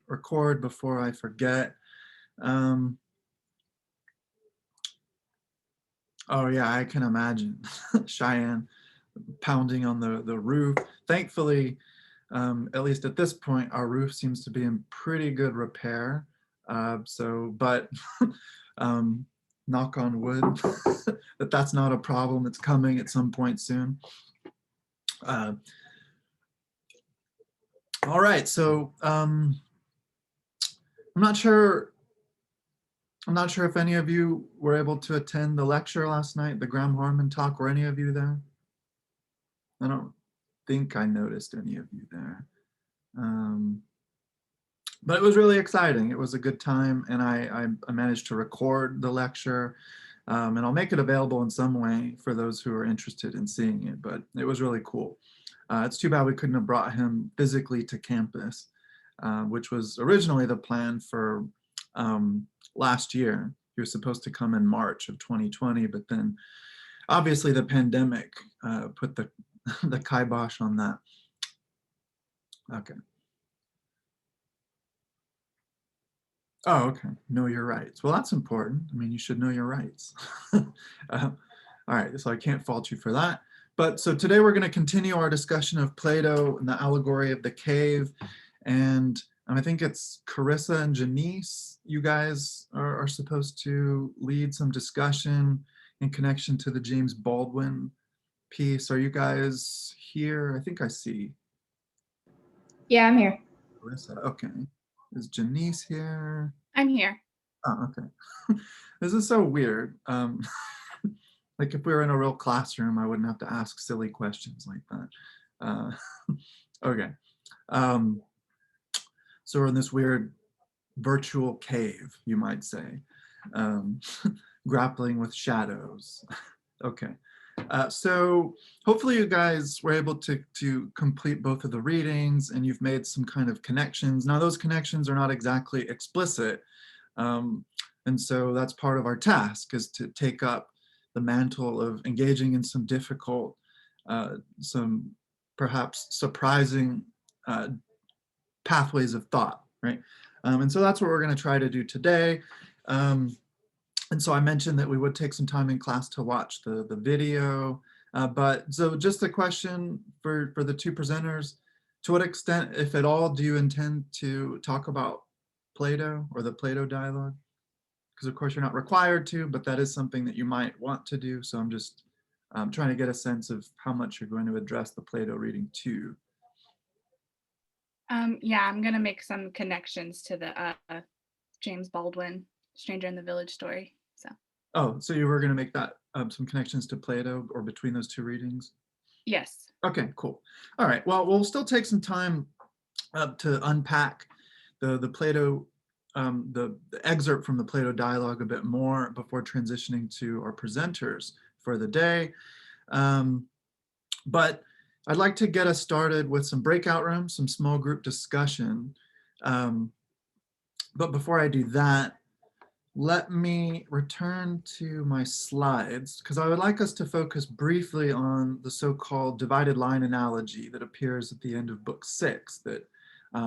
record before I forget. Oh yeah, I can imagine Cheyenne pounding on the roof. Thankfully, at least at this point, our roof seems to be in pretty good repair. But knock on wood, that's not a problem. It's coming at some point soon. All right, so I'm not sure if any of you were able to attend the lecture last night, the Graham Harmon talk. Were any of you there? I don't think I noticed any of you there. But it was really exciting. It was a good time, and I managed to record the lecture, and I'll make it available in some way for those who are interested in seeing it, but it was really cool. It's too bad we couldn't have brought him physically to campus, which was originally the plan for last year. He was supposed to come in March of 2020, but then obviously the pandemic put the kibosh on that. Okay. Oh, okay. Know your rights. Well, that's important. I mean, you should know your rights. All right, so I can't fault you for that. But so today we're going to continue our discussion of Plato and the allegory of the cave. And I think it's Carissa and Janice. You guys are supposed to lead some discussion in connection to the James Baldwin piece. Are you guys here? I think I see. Yeah, I'm here. Carissa, okay. Is Janice here? I'm here. Oh, okay. This is so weird. Like if we were in a real classroom, I wouldn't have to ask silly questions like that. Okay. So we're in this weird virtual cave, you might say, grappling with shadows. Okay. So hopefully you guys were able to complete both of the readings and you've made some kind of connections. Now those connections are not exactly explicit. And so that's part of our task, is to take up the mantle of engaging in some difficult, some perhaps surprising pathways of thought, right? And so that's what we're going to try to do today. And so I mentioned that we would take some time in class to watch the video. But so just a question for the two presenters: to what extent, if at all, do you intend to talk about Plato or the Plato dialogue? Because of course you're not required to, but that is something that you might want to do. So I'm just trying to get a sense of how much you're going to address the Plato reading too. Yeah, I'm gonna make some connections to the James Baldwin Stranger in the Village story. So. Oh, so you were going to make that some connections to Plato or between those two readings? Yes. Okay, cool. All right. Well, we'll still take some time to unpack the Plato, the excerpt from the Plato dialogue a bit more before transitioning to our presenters for the day. But I'd like to get us started with some breakout rooms, some small group discussion. But before I do that, let me return to my slides, because I would like us to focus briefly on the so-called divided line analogy that appears at the end of book 6, that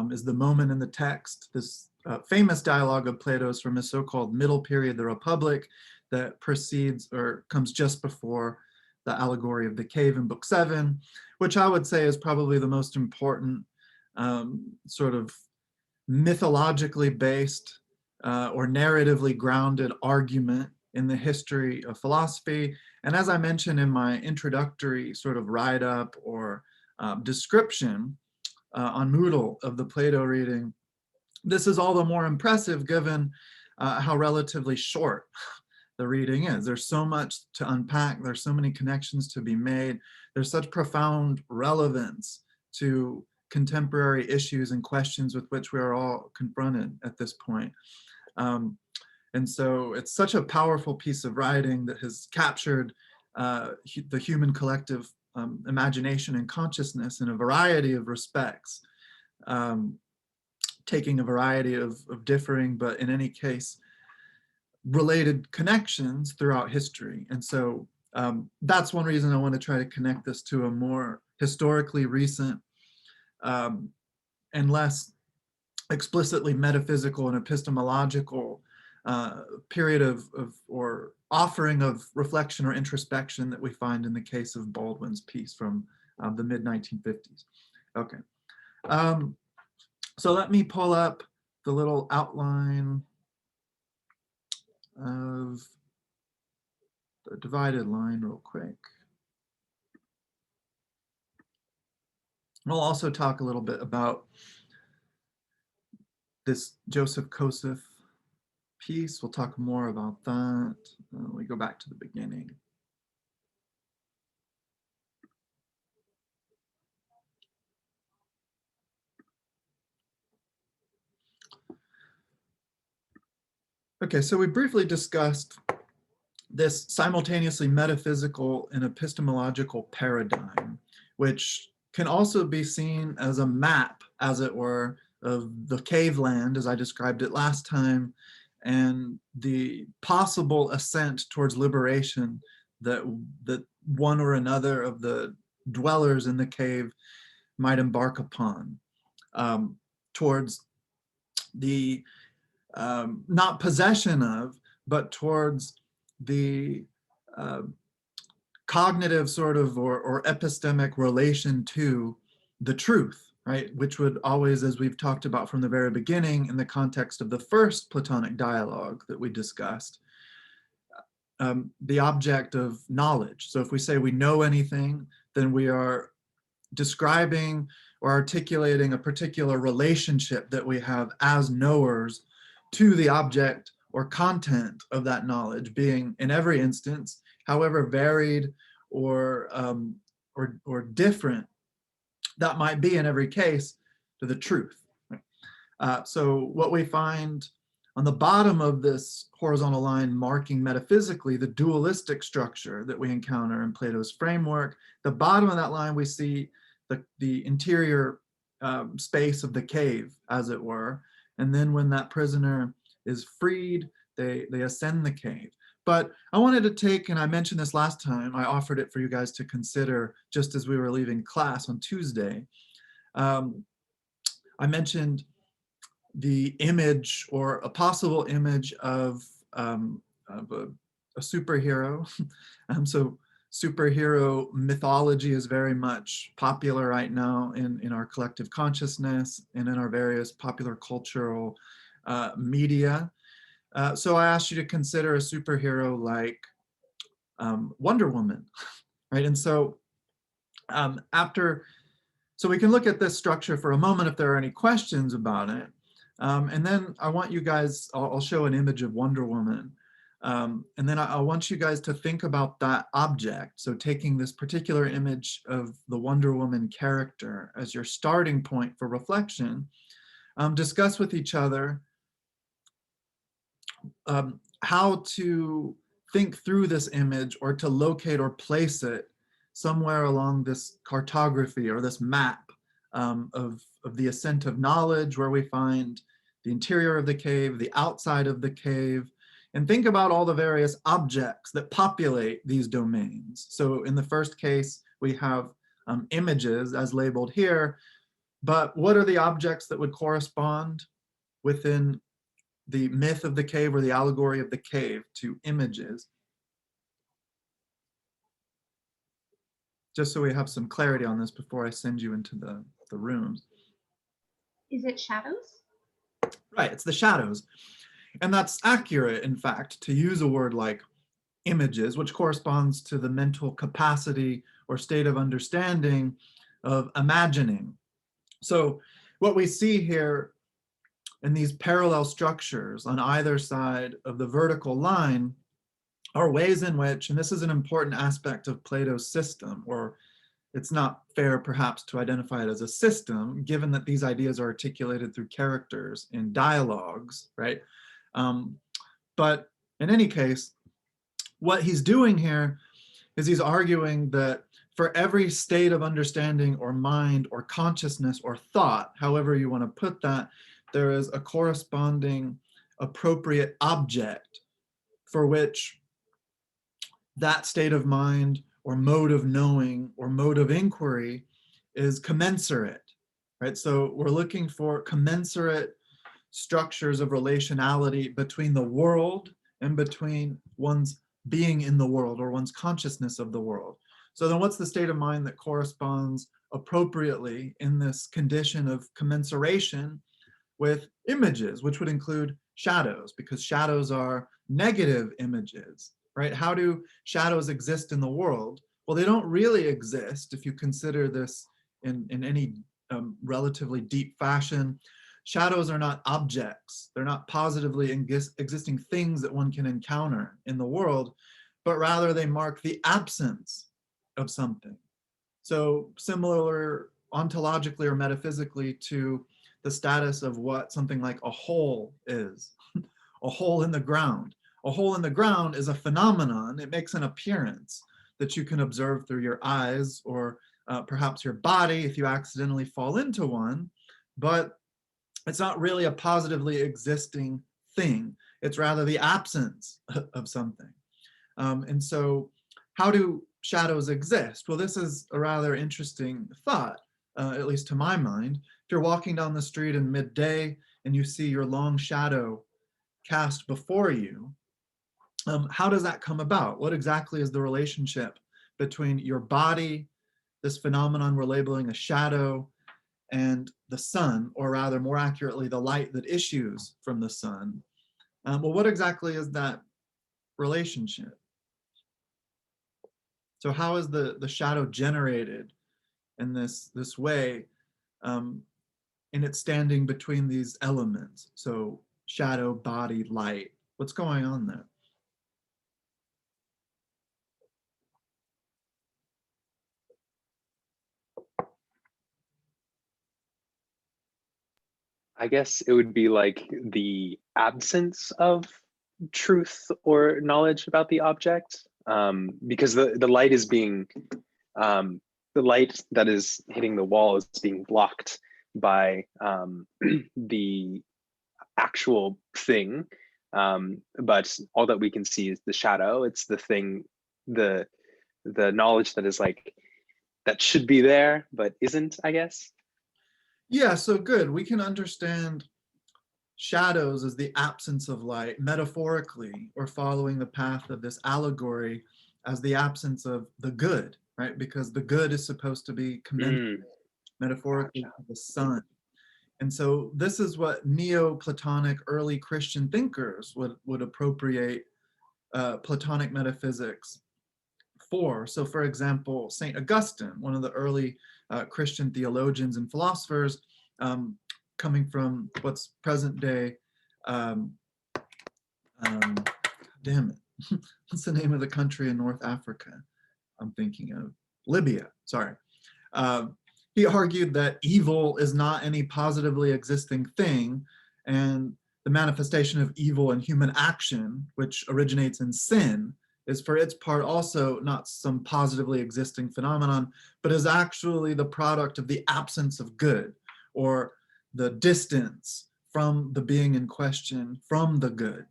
is the moment in the text, this famous dialogue of Plato's from his so-called middle period, the Republic, that precedes or comes just before the allegory of the cave in book 7, which I would say is probably the most important sort of mythologically based or narratively grounded argument in the history of philosophy. And as I mentioned in my introductory sort of write-up or description on Moodle of the Plato reading, this is all the more impressive given how relatively short the reading is. There's so much to unpack. There's so many connections to be made. There's such profound relevance to contemporary issues and questions with which we are all confronted at this point. And so it's such a powerful piece of writing that has captured the human collective imagination and consciousness in a variety of respects, taking a variety of differing, but in any case, related connections throughout history. And so that's one reason I want to try to connect this to a more historically recent and less explicitly metaphysical and epistemological period or offering of reflection or introspection that we find in the case of Baldwin's piece from the mid-1950s. Okay, so let me pull up the little outline of the divided line real quick. We'll also talk a little bit about this Joseph Kosef piece. We'll talk more about that. We go back to the beginning. Okay, so we briefly discussed this simultaneously metaphysical and epistemological paradigm, which can also be seen as a map, as it were, of the cave land, as I described it last time, and the possible ascent towards liberation that one or another of the dwellers in the cave might embark upon, towards the not possession of, but towards the cognitive sort of or epistemic relation to the truth, right? Which would always, as we've talked about from the very beginning in the context of the first Platonic dialogue that we discussed, the object of knowledge. So if we say we know anything, then we are describing or articulating a particular relationship that we have as knowers to the object or content of that knowledge, being in every instance, however varied or different that might be in every case, to the truth. So what we find on the bottom of this horizontal line marking metaphysically the dualistic structure that we encounter in Plato's framework, the bottom of that line we see the interior space of the cave, as it were. And then when that prisoner is freed, they ascend the cave. But I wanted to take, and I mentioned this last time, I offered it for you guys to consider just as we were leaving class on Tuesday. I mentioned the image or a possible image of a superhero. So superhero mythology is very much popular right now in our collective consciousness and in our various popular cultural media. So I asked you to consider a superhero like Wonder Woman, right? And so so we can look at this structure for a moment if there are any questions about it. And then I want you guys, I'll show an image of Wonder Woman. And then I want you guys to think about that object. So taking this particular image of the Wonder Woman character as your starting point for reflection, discuss with each other how to think through this image or to locate or place it somewhere along this cartography or this map of the ascent of knowledge, where we find the interior of the cave, the outside of the cave, and think about all the various objects that populate these domains. So in the first case, we have images as labeled here, but what are the objects that would correspond within the myth of the cave or the allegory of the cave to images? Just so we have some clarity on this before I send you into the rooms. Is it shadows? Right, it's the shadows. And that's accurate, in fact, to use a word like images, which corresponds to the mental capacity or state of understanding of imagining. So what we see here in these parallel structures on either side of the vertical line are ways in which, and this is an important aspect of Plato's system, or it's not fair perhaps to identify it as a system, given that these ideas are articulated through characters in dialogues, right? But in any case, what he's doing here is he's arguing that for every state of understanding or mind or consciousness or thought, however you want to put that, there is a corresponding appropriate object for which that state of mind or mode of knowing or mode of inquiry is commensurate, right? So we're looking for commensurate structures of relationality between the world and between one's being in the world or one's consciousness of the world. So then what's the state of mind that corresponds appropriately in this condition of commensuration with images, which would include shadows, because shadows are negative images, right? How do shadows exist in the world? Well, they don't really exist if you consider this in any relatively deep fashion. Shadows are not objects. They're not positively existing things that one can encounter in the world, but rather they mark the absence of something. So similar ontologically or metaphysically to the status of what something like a hole is, a hole in the ground. A hole in the ground is a phenomenon. It makes an appearance that you can observe through your eyes or perhaps your body if you accidentally fall into one, but it's not really a positively existing thing. It's rather the absence of something. And so how do shadows exist? Well, this is a rather interesting thought, at least to my mind. If you're walking down the street in midday and you see your long shadow cast before you, how does that come about? What exactly is the relationship between your body, this phenomenon we're labeling a shadow, and the sun, or rather more accurately, the light that issues from the sun? Well, what exactly is that relationship? So how is the shadow generated in this way in its standing between these elements? So shadow, body, light. What's going on there? I guess it would be like the absence of truth or knowledge about the object, because the light is being, the light that is hitting the wall is being blocked by the actual thing, but all that we can see is the shadow. It's the thing, the knowledge that is like, that should be there but isn't, I guess. Yeah, so good. We can understand shadows as the absence of light, metaphorically, or following the path of this allegory as the absence of the good, right? Because the good is supposed to be commensurate, metaphorically, Gotcha. to the sun. And so this is what Neoplatonic early Christian thinkers would appropriate Platonic metaphysics for. So for example, St. Augustine, one of the early Christian theologians and philosophers, coming from what's present day, damn it, what's the name of the country in North Africa I'm thinking of? Libya, sorry. He argued that evil is not any positively existing thing, and the manifestation of evil in human action, which originates in sin, is for its part also not some positively existing phenomenon, but is actually the product of the absence of good, or the distance from the being in question from the good.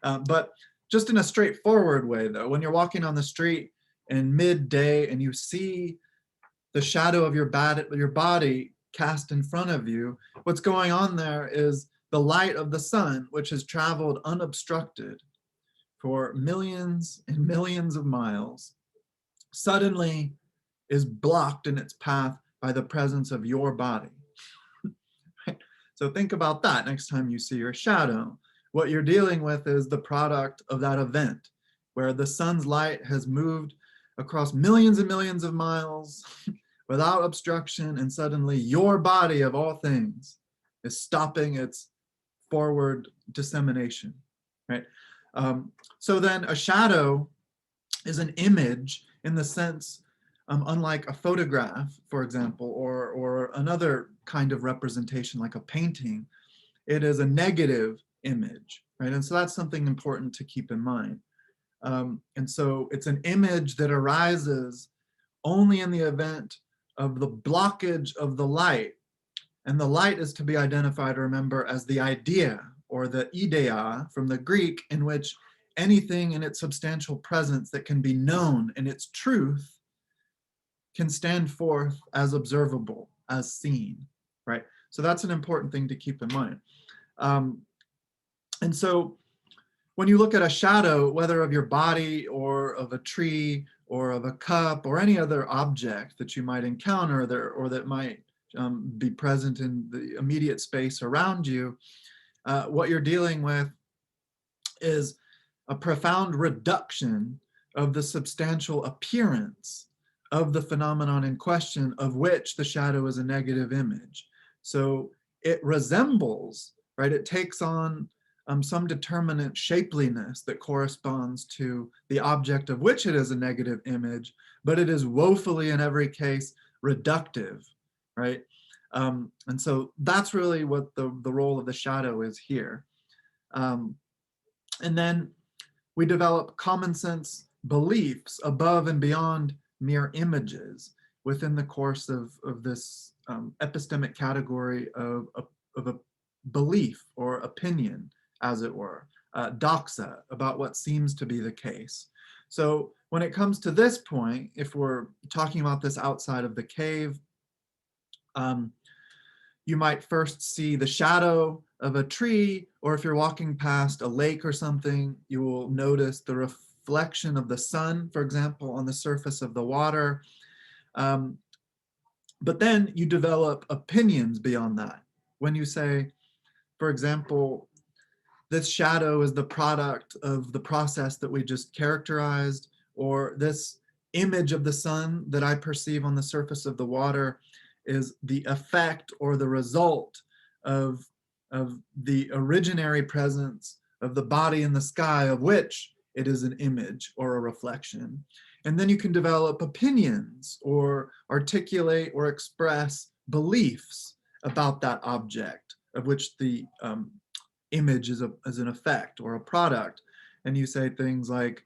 But just in a straightforward way though, when you're walking on the street in midday and you see the shadow of your body cast in front of you, what's going on there is the light of the sun, which has traveled unobstructed for millions and millions of miles, suddenly is blocked in its path by the presence of your body. Right? So think about that next time you see your shadow. What you're dealing with is the product of that event where the sun's light has moved across millions and millions of miles without obstruction, and suddenly your body of all things is stopping its forward dissemination, right? So then a shadow is an image in the sense, unlike a photograph, for example, or another kind of representation like a painting, it is a negative image, right? And so that's something important to keep in mind. And so it's an image that arises only in the event of the blockage of the light. And the light is to be identified, remember, as the idea, or the idea from the Greek, in which anything in its substantial presence that can be known in its truth can stand forth as observable, as seen, right? So that's an important thing to keep in mind. And so when you look at a shadow, whether of your body or of a tree or of a cup or any other object that you might encounter there or that might be present in the immediate space around you, what you're dealing with is a profound reduction of the substantial appearance of the phenomenon in question, of which the shadow is a negative image. So it resembles, right? It takes on some determinate shapeliness that corresponds to the object of which it is a negative image, but it is woefully in every case reductive, right? And so that's really what the role of the shadow is here. And then we develop common sense beliefs above and beyond mere images within the course of this epistemic category of a belief or opinion, as it were, doxa, about what seems to be the case. So when it comes to this point, if we're talking about this outside of the cave, you might first see the shadow of a tree, or if you're walking past a lake or something, you will notice the reflection of the sun, for example, on the surface of the water. But then you develop opinions beyond that. When you say, for example, this shadow is the product of the process that we just characterized, or this image of the sun that I perceive on the surface of the water is the effect or the result of the originary presence of the body in the sky, of which it is an image or a reflection. And then you can develop opinions or articulate or express beliefs about that object, of which the image is an effect or a product. And you say things like,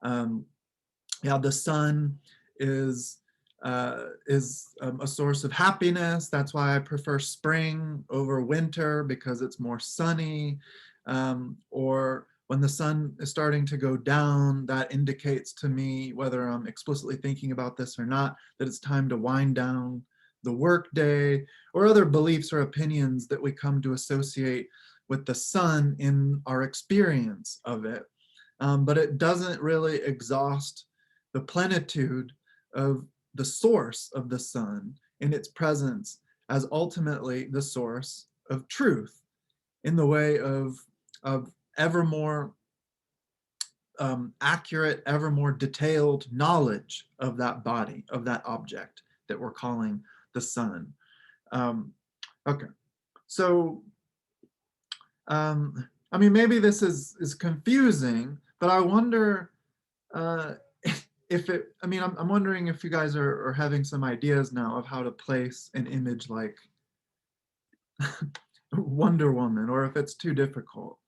yeah, the sun is a source of happiness. That's why I prefer spring over winter, because it's more sunny. Or when the sun is starting to go down, that indicates to me, whether I'm explicitly thinking about this or not, that it's time to wind down the workday, or other beliefs or opinions that we come to associate with the sun in our experience of it. But it doesn't really exhaust the plenitude of the source of the sun in its presence as ultimately the source of truth, in the way of ever more accurate, ever more detailed knowledge of that body, of that object that we're calling the sun. Okay, so I mean, maybe this is confusing, but I wonder if it, I mean, I'm wondering if you guys are having some ideas now of how to place an image like Wonder Woman, or if it's too difficult.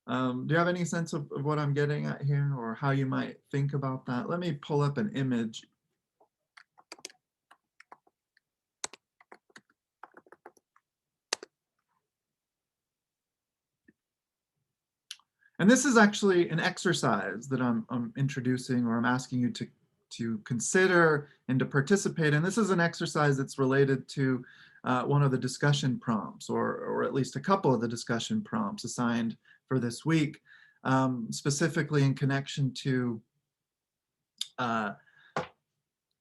Do you have any sense of what I'm getting at here, or how you might think about that? Let me pull up an image. And this is actually an exercise that I'm introducing, or I'm asking you to consider and to participate in. This is an exercise that's related to one of the discussion prompts, or at least a couple of the discussion prompts assigned for this week, specifically in connection to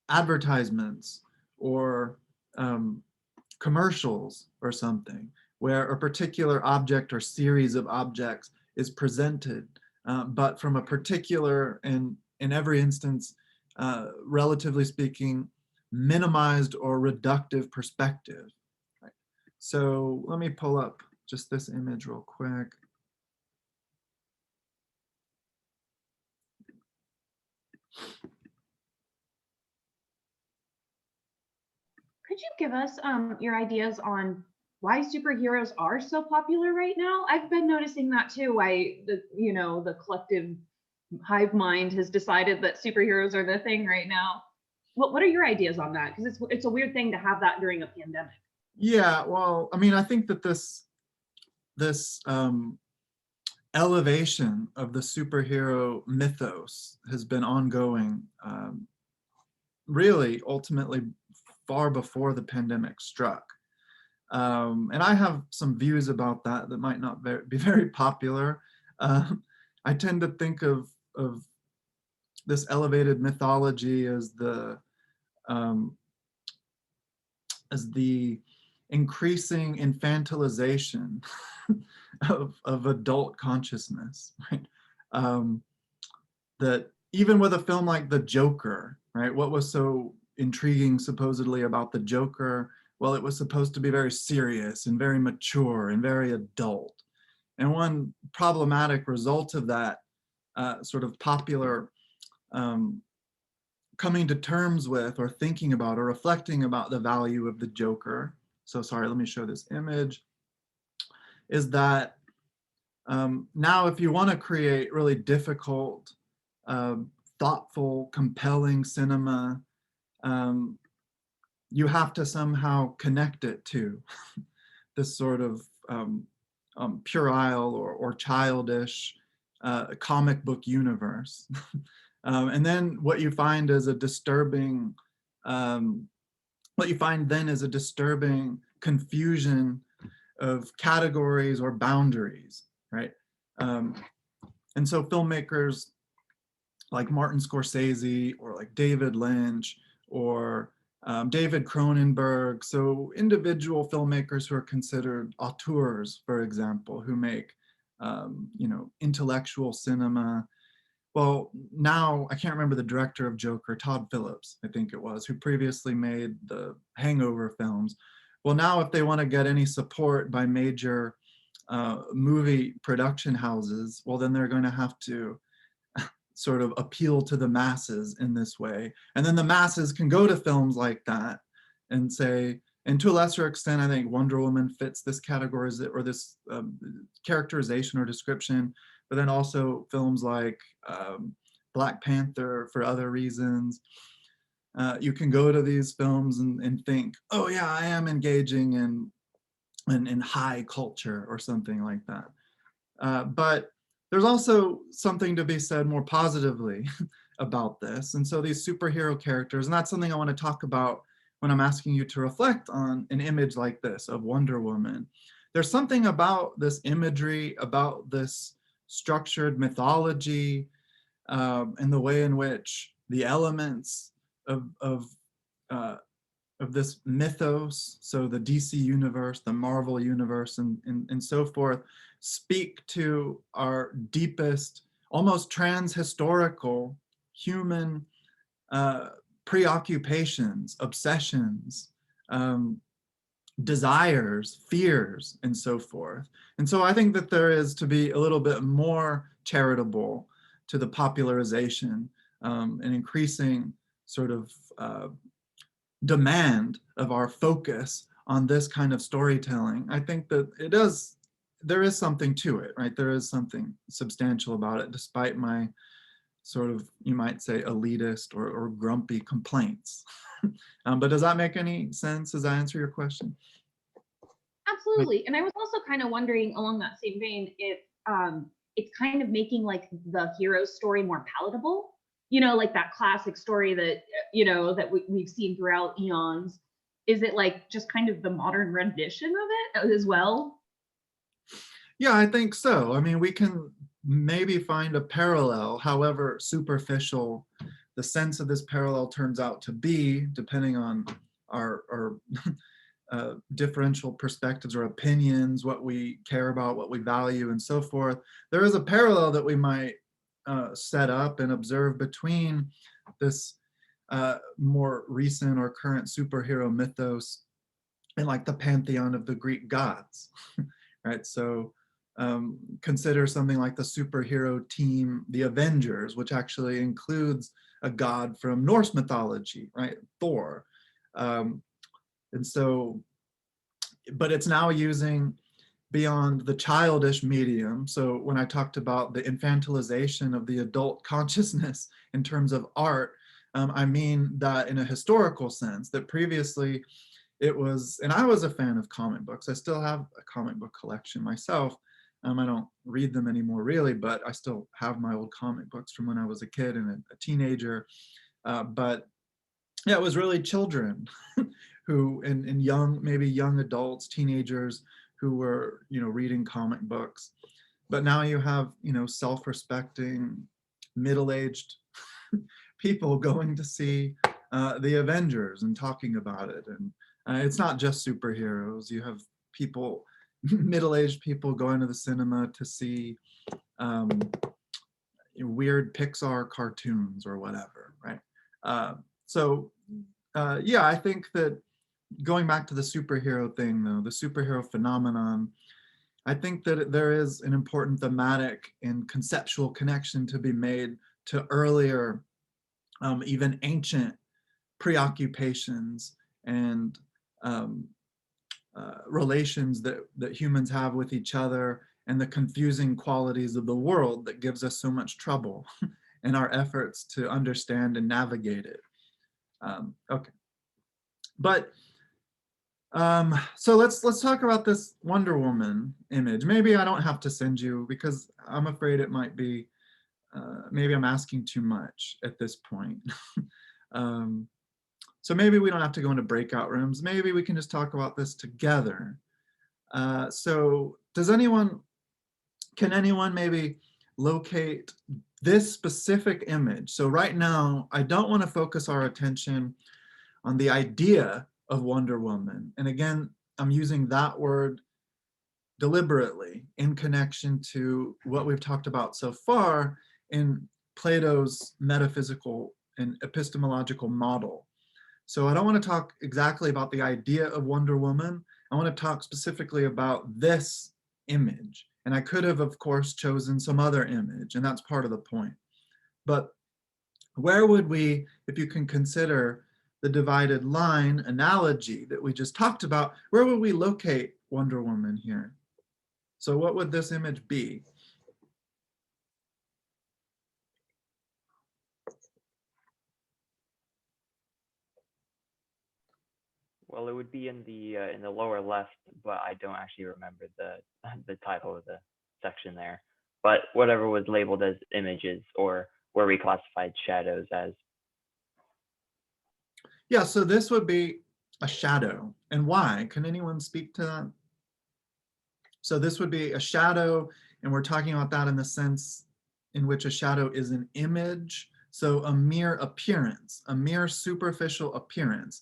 advertisements or commercials or something, where a particular object or series of objects is presented, but from a particular, and in every instance, relatively speaking, minimized or reductive perspective. Right. So let me pull up just this image real quick. Could you give us your ideas on why superheroes are so popular right now? I've been noticing that too. Why the collective hive mind has decided that superheroes are the thing right now. What are your ideas on that? Because it's a weird thing to have that during a pandemic. Yeah, well, I mean, I think that this elevation of the superhero mythos has been ongoing, really ultimately far before the pandemic struck. And I have some views about that that might not be very popular. I tend to think of this elevated mythology um, as the increasing infantilization of adult consciousness, right? That even with a film like The Joker, right? What was so intriguing supposedly about The Joker? Well, it was supposed to be very serious and very mature and very adult. And one problematic result of that sort of popular um, coming to terms with or thinking about or reflecting about the value of the Joker. So sorry, let me show this image. Is that now if you want to create really difficult, thoughtful, compelling cinema, you have to somehow connect it to this sort of puerile or childish comic book universe. And then what you find is a disturbing, what you find then is a disturbing confusion of categories or boundaries, right? And so filmmakers like Martin Scorsese or like David Lynch or David Cronenberg, so individual filmmakers who are considered auteurs, for example, who make intellectual cinema. Well, now I can't remember the director of Joker, Todd Phillips, I think it was, who previously made the Hangover films. Well, now if they want to get any support by major movie production houses, well, then they're going to have to sort of appeal to the masses in this way. And then the masses can go to films like that and say, and to a lesser extent, I think Wonder Woman fits this category or this characterization or description, but then also films like Black Panther for other reasons. You can go to these films and think, oh yeah, I am engaging in high culture or something like that. But there's also something to be said more positively about this. And so these superhero characters, and that's something I want to talk about when I'm asking you to reflect on an image like this of Wonder Woman. There's something about this imagery, about this structured mythology, and the way in which the elements of this mythos, so the DC universe, the Marvel universe, and so forth, speak to our deepest, almost trans-historical human preoccupations, obsessions, desires, fears, and so forth. And so I think that there is to be a little bit more charitable to the popularization and increasing sort of demand of our focus on this kind of storytelling. I think that there is something to it, right? There is something substantial about it, despite my sort of, you might say, elitist or grumpy complaints. But does that make any sense? Does that answer your question? Absolutely. And I was also kind of wondering along that same vein if it's kind of making like the hero story more palatable, like that classic story that, that we've seen throughout eons. Is it like just kind of the modern rendition of it as well? Yeah, I think so. I mean, we can maybe find a parallel, however superficial the sense of this parallel turns out to be, depending on our differential perspectives or opinions, what we care about, what we value, and so forth. There is a parallel that we might set up and observe between this more recent or current superhero mythos and like the pantheon of the Greek gods, right? So consider something like the superhero team, the Avengers, which actually includes a god from Norse mythology, right? Thor. And so, but it's now using beyond the childish medium. So when I talked about the infantilization of the adult consciousness in terms of art, I mean that in a historical sense, that previously it was, and I was a fan of comic books. I still have a comic book collection myself. I don't read them anymore really, but I still have my old comic books from when I was a kid and a teenager. But yeah, it was really children who in maybe young adults, teenagers who were, reading comic books. But now you have, self-respecting, middle-aged people going to see the Avengers and talking about it. And it's not just superheroes. You have people, middle-aged people going to the cinema to see weird Pixar cartoons or whatever, right? Yeah, I think that going back to the superhero thing, though, the superhero phenomenon, I think that there is an important thematic and conceptual connection to be made to earlier, even ancient preoccupations and relations that humans have with each other, and the confusing qualities of the world that gives us so much trouble in our efforts to understand and navigate it. Okay, but so let's talk about this Wonder Woman image. Maybe I don't have to send you, because I'm afraid it might be, maybe I'm asking too much at this point. So maybe we don't have to go into breakout rooms. Maybe we can just talk about this together. So can anyone maybe locate this specific image? So right now, I don't want to focus our attention on the idea of Wonder Woman. And again, I'm using that word deliberately in connection to what we've talked about so far in Plato's metaphysical and epistemological model. So I don't want to talk exactly about the idea of Wonder Woman. I want to talk specifically about this image. And I could have, of course, chosen some other image, and that's part of the point. But where would we, if you can consider the divided line analogy that we just talked about, where would we locate Wonder Woman here? So what would this image be? Well, it would be in the lower left, but I don't actually remember the title of the section there. But whatever was labeled as images, or where we classified shadows as. Yeah, so this would be a shadow. And why? Can anyone speak to that? So this would be a shadow, and we're talking about that in the sense in which a shadow is an image. So a mere appearance, a mere superficial appearance.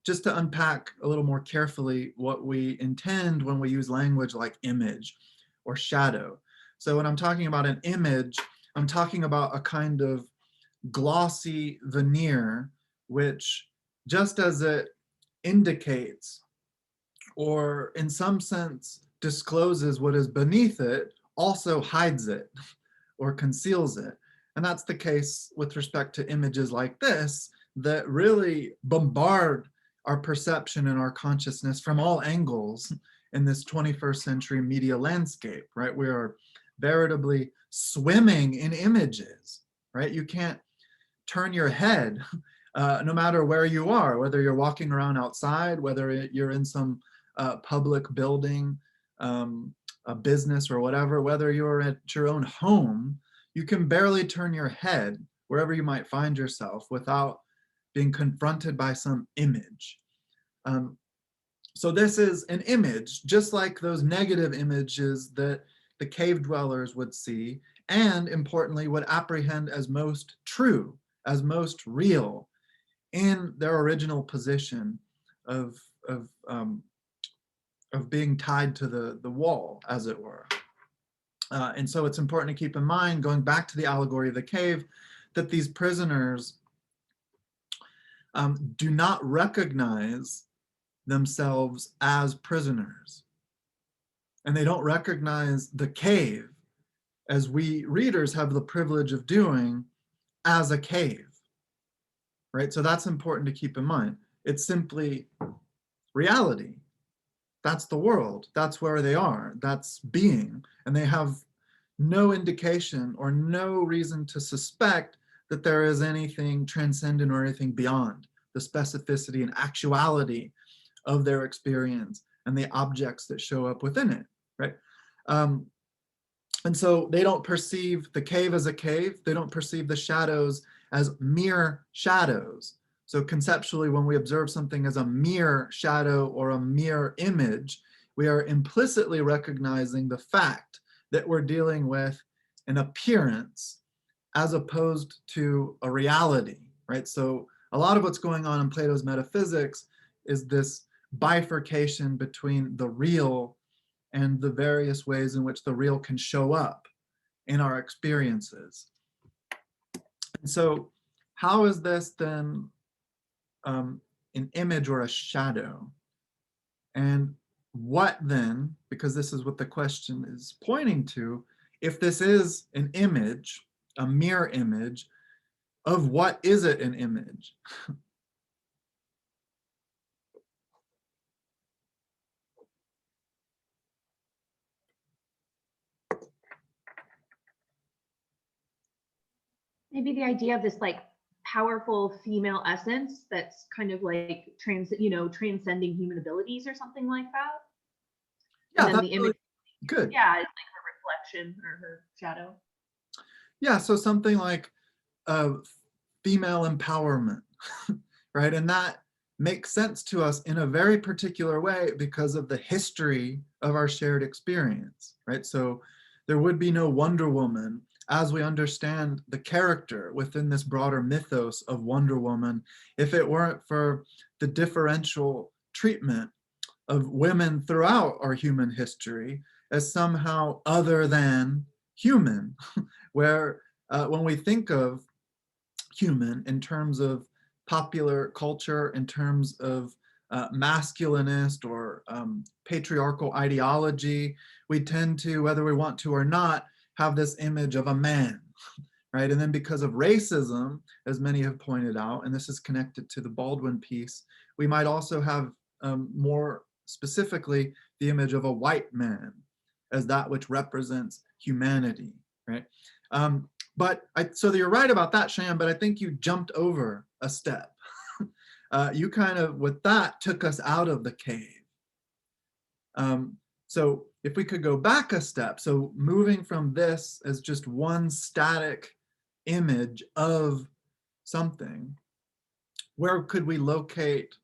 Just to unpack a little more carefully what we intend when we use language like image or shadow. So when I'm talking about an image, I'm talking about a kind of glossy veneer, which just as it indicates, or in some sense discloses what is beneath it, also hides it or conceals it. And that's the case with respect to images like this that really bombard our perception and our consciousness from all angles in this 21st century media landscape, right? We are veritably swimming in images, right? You can't turn your head no matter where you are, whether you're walking around outside, whether you're in some public building, a business or whatever, whether you're at your own home, you can barely turn your head wherever you might find yourself without being confronted by some image. So this is an image, just like those negative images that the cave dwellers would see, and importantly, would apprehend as most true, as most real in their original position of being tied to the wall, as it were. And so it's important to keep in mind, going back to the allegory of the cave, that these prisoners do not recognize themselves as prisoners. And they don't recognize the cave, as we readers have the privilege of doing, as a cave, right? So that's important to keep in mind. It's simply reality. That's the world. That's where they are. That's being. And they have no indication or no reason to suspect that there is anything transcendent or anything beyond the specificity and actuality of their experience and the objects that show up within it, right? And so they don't perceive the cave as a cave. They don't perceive the shadows as mere shadows, So conceptually, when we observe something as a mere shadow or a mere image, we are implicitly recognizing the fact that we're dealing with an appearance as opposed to a reality, right? So a lot of what's going on in Plato's metaphysics is this bifurcation between the real and the various ways in which the real can show up in our experiences. And so how is this then an image or a shadow? And what then, because this is what the question is pointing to, if this is an image, a mere image, of what is it an image? Maybe the idea of this like powerful female essence that's kind of like transcending human abilities or something like that. Yeah, And then that's the image, really good. yeah, it's like her reflection or her shadow. Yeah, so something like female empowerment, right? And that makes sense to us in a very particular way because of the history of our shared experience, right? So there would be no Wonder Woman as we understand the character within this broader mythos of Wonder Woman if it weren't for the differential treatment of women throughout our human history as somehow other than human, where when we think of human in terms of popular culture, in terms of masculinist or patriarchal ideology, we tend to, whether we want to or not, have this image of a man, right? And then because of racism, as many have pointed out, and this is connected to the Baldwin piece, we might also have more specifically the image of a white man as that which represents humanity, right? So you're right about that, Shan, but I think you jumped over a step. You kind of, with that, took us out of the cave. So if we could go back a step, so moving from this as just one static image of something, where could we locate,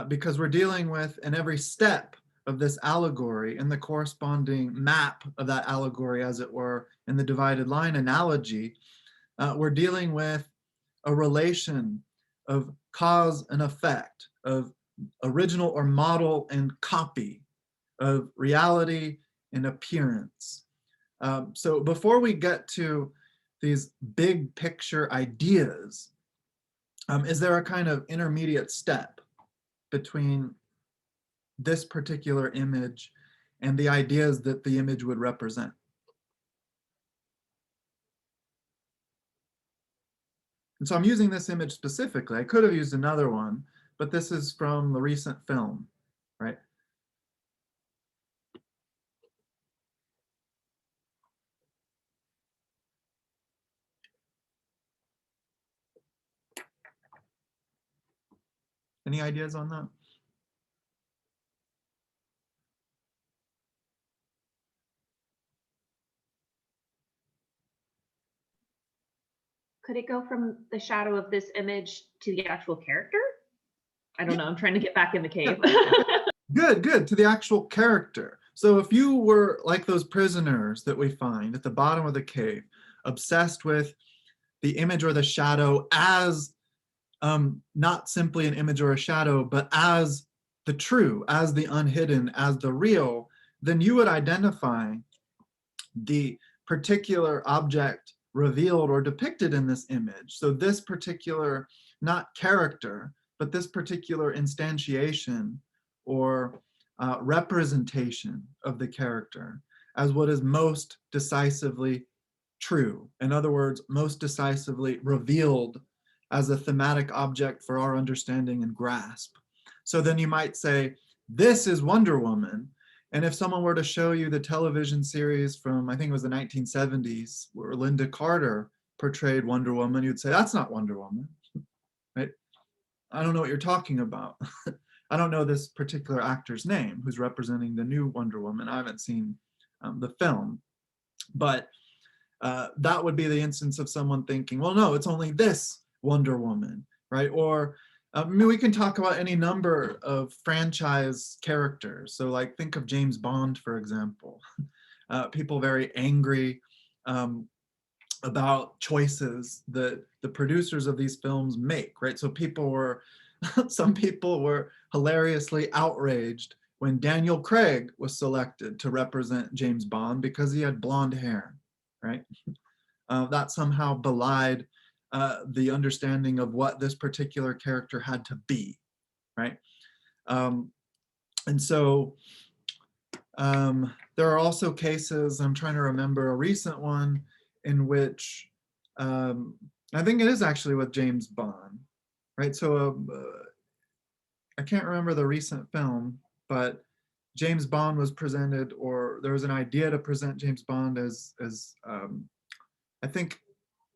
because we're dealing with, in every step of this allegory and the corresponding map of that allegory, as it were, in the divided line analogy, we're dealing with a relation of cause and effect, of original or model and copy, of reality and appearance. So before we get to these big picture ideas, is there a kind of intermediate step between this particular image and the ideas that the image would represent? And so I'm using this image specifically. I could have used another one, but this is from the recent film, right? Any ideas on that? Could it go from the shadow of this image to the actual character? I don't know. I'm trying to get back in the cave. Good, to the actual character. So if you were like those prisoners that we find at the bottom of the cave, obsessed with the image or the shadow as not simply an image or a shadow, but as the true, as the unhidden, as the real, then you would identify the particular object revealed or depicted in this image. So this particular, not character, but this particular instantiation or representation of the character as what is most decisively true. In other words, most decisively revealed as a thematic object for our understanding and grasp. So then you might say, this is Wonder Woman. And if someone were to show you the television series from, I think it was the 1970s, where Linda Carter portrayed Wonder Woman, you'd say, that's not Wonder Woman, right? I don't know what you're talking about. I don't know this particular actor's name who's representing the new Wonder Woman. I haven't seen the film, but that would be the instance of someone thinking, well, no, it's only this Wonder Woman. right? Or I mean, we can talk about any number of franchise characters. So like think of James Bond, for example. People very angry about choices that the producers of these films make, right? So people were, some people were hilariously outraged when Daniel Craig was selected to represent James Bond because he had blonde hair, right? That somehow belied the understanding of what this particular character had to be, right? And so there are also cases, I'm trying to remember a recent one in which I think it is actually with James Bond, right? So I can't remember the recent film, but James Bond was presented, or there was an idea to present James Bond as I think,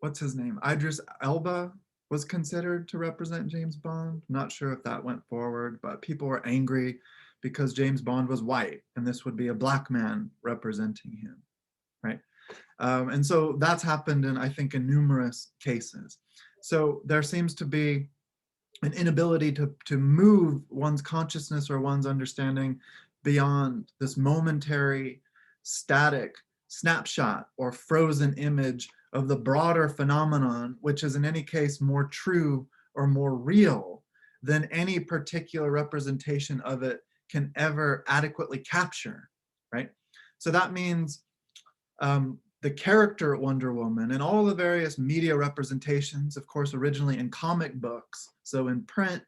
what's his name? Idris Elba was considered to represent James Bond. I'm not sure if that went forward, but people were angry because James Bond was white and this would be a black man representing him, right? And so that's happened in, I think, in numerous cases. So there seems to be an inability to move one's consciousness or one's understanding beyond this momentary, static snapshot or frozen image of the broader phenomenon, which is in any case more true or more real than any particular representation of it can ever adequately capture, right? So that means the character Wonder Woman and all the various media representations, of course, originally in comic books, so in print,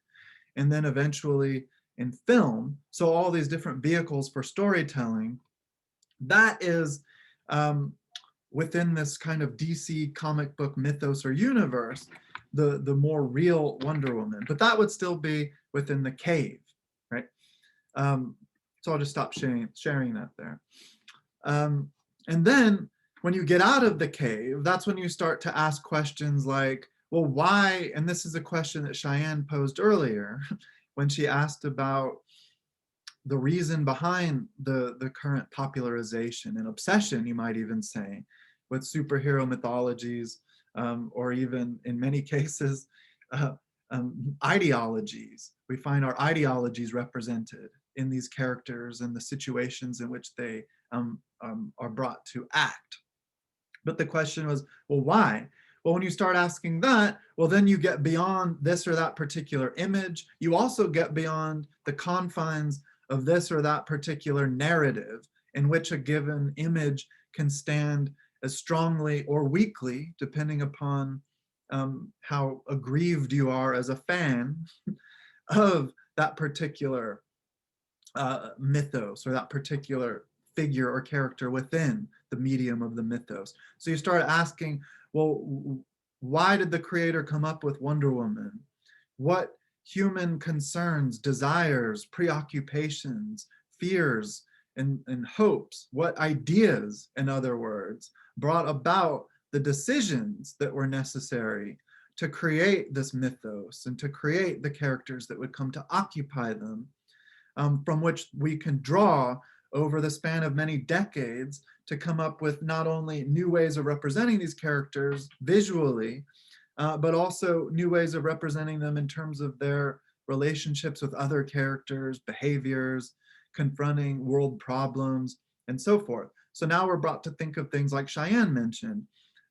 and then eventually in film, so all these different vehicles for storytelling, that is within this kind of DC comic book mythos or universe, the more real Wonder Woman. But that would still be within the cave, right? So I'll just stop sharing that there. And then when you get out of the cave, that's when you start to ask questions like, well, why? And this is a question that Cheyenne posed earlier when she asked about the reason behind the current popularization and obsession, you might even say, with superhero mythologies, or even in many cases, ideologies. We find our ideologies represented in these characters and the situations in which they are brought to act. But the question was, well, why? Well, when you start asking that, well, then you get beyond this or that particular image. You also get beyond the confines of this or that particular narrative in which a given image can stand as strongly or weakly, depending upon how aggrieved you are as a fan of that particular mythos or that particular figure or character within the medium of the mythos. So you start asking, well, why did the creator come up with Wonder Woman? What human concerns, desires, preoccupations, fears, and hopes, what ideas, in other words, brought about the decisions that were necessary to create this mythos and to create the characters that would come to occupy them, from which we can draw over the span of many decades to come up with not only new ways of representing these characters visually, but also new ways of representing them in terms of their relationships with other characters, behaviors, confronting world problems, and so forth. So now we're brought to think of things like Cheyenne mentioned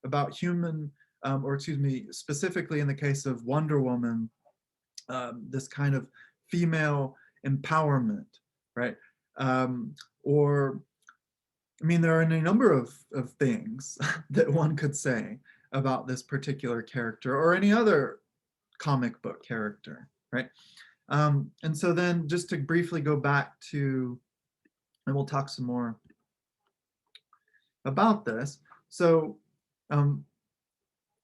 about human, or excuse me, specifically in the case of Wonder Woman, this kind of female empowerment, right? Or, I mean, there are any number of things that one could say about this particular character or any other comic book character, right? And so then just to briefly go back to, and we'll talk some more about this. So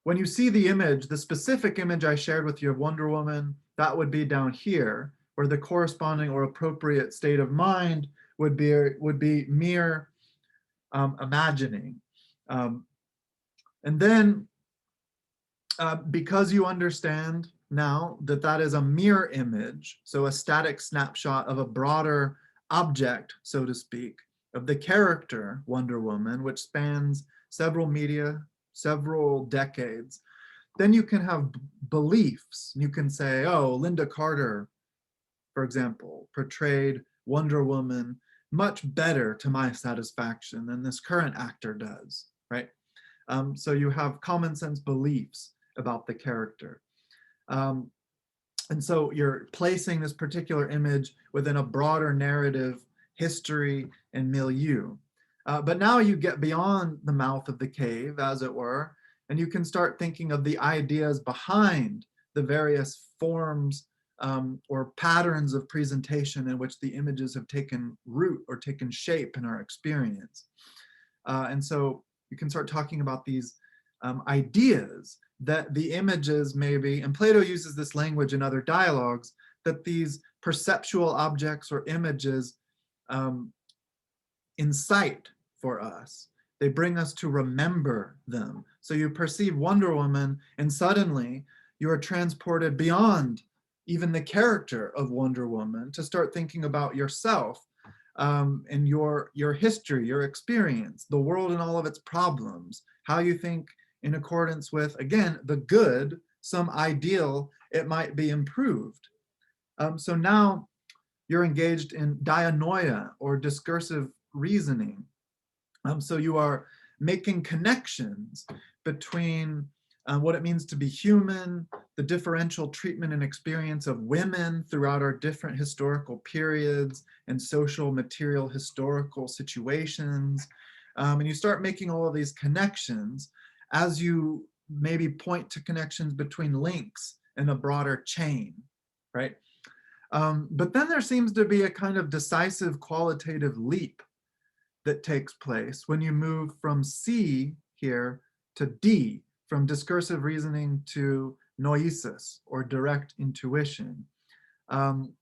when you see the image, the specific image I shared with you of Wonder Woman, that would be down here, where the corresponding or appropriate state of mind would be mere imagining. And then because you understand now that that is a mirror image, so a static snapshot of a broader object, so to speak, of the character Wonder Woman, which spans several media, several decades, then you can have beliefs. You can say, oh, Linda Carter, for example, portrayed Wonder Woman much better to my satisfaction than this current actor does, right? So you have common sense beliefs about the character. And so you're placing this particular image within a broader narrative, history, and milieu. But now you get beyond the mouth of the cave, as it were, and you can start thinking of the ideas behind the various forms or patterns of presentation in which the images have taken root or taken shape in our experience. And so you can start talking about these ideas that the images maybe, and Plato uses this language in other dialogues, that these perceptual objects or images incite for us. They bring us to remember them. So you perceive Wonder Woman and suddenly you are transported beyond even the character of Wonder Woman to start thinking about yourself and your history, your experience, the world and all of its problems, how you think in accordance with, again, the good, some ideal, it might be improved. So now you're engaged in dianoia or discursive reasoning. So you are making connections between what it means to be human, the differential treatment and experience of women throughout our different historical periods and social, material, historical situations. And you start making all of these connections as you maybe point to connections between links in a broader chain, right? But then there seems to be a kind of decisive qualitative leap that takes place when you move from C here to D, from discursive reasoning to noesis or direct intuition. And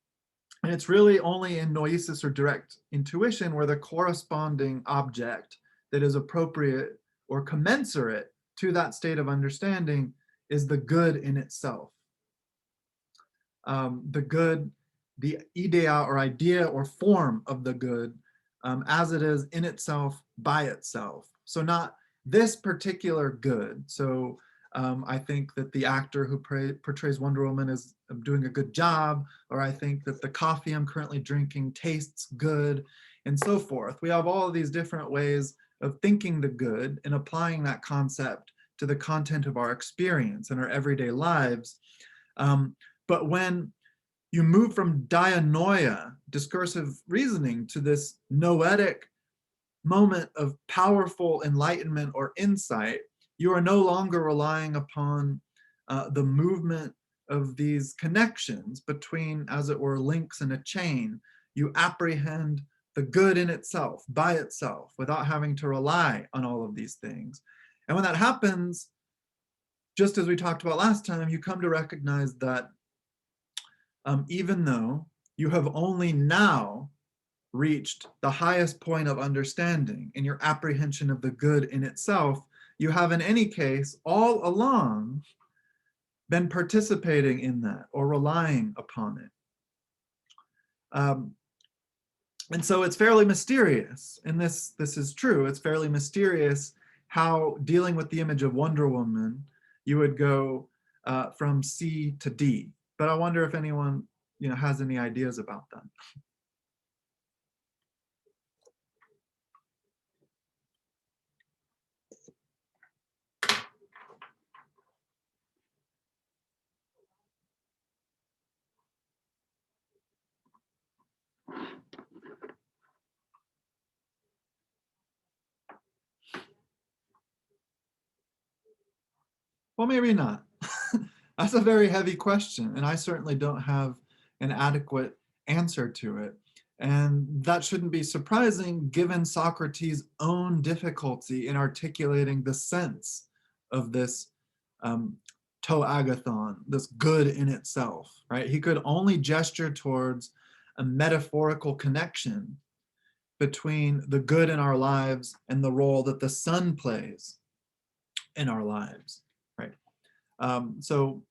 it's really only in noesis or direct intuition where the corresponding object that is appropriate or commensurate to that state of understanding is the good in itself. The good, the idea or idea or form of the good as it is in itself, by itself. So not this particular good. So I think that the actor who portrays Wonder Woman is doing a good job, or I think that the coffee I'm currently drinking tastes good, and so forth. We have all of these different ways of thinking the good and applying that concept to the content of our experience in our everyday lives. But when you move from dianoia, discursive reasoning, to this noetic moment of powerful enlightenment or insight, you are no longer relying upon the movement of these connections between, as it were, links in a chain. You apprehend the good in itself, by itself, without having to rely on all of these things. And when that happens, just as we talked about last time, you come to recognize that even though you have only now reached the highest point of understanding in your apprehension of the good in itself, you have in any case all along been participating in that or relying upon it. And so it's fairly mysterious, and this is true, it's fairly mysterious how, dealing with the image of Wonder Woman, you would go from C to D. But I wonder if anyone, has any ideas about that. Well, maybe not. That's a very heavy question, and I certainly don't have an adequate answer to it. And that shouldn't be surprising given Socrates' own difficulty in articulating the sense of this to agathon, this good in itself, right? He could only gesture towards a metaphorical connection between the good in our lives and the role that the sun plays in our lives, right? So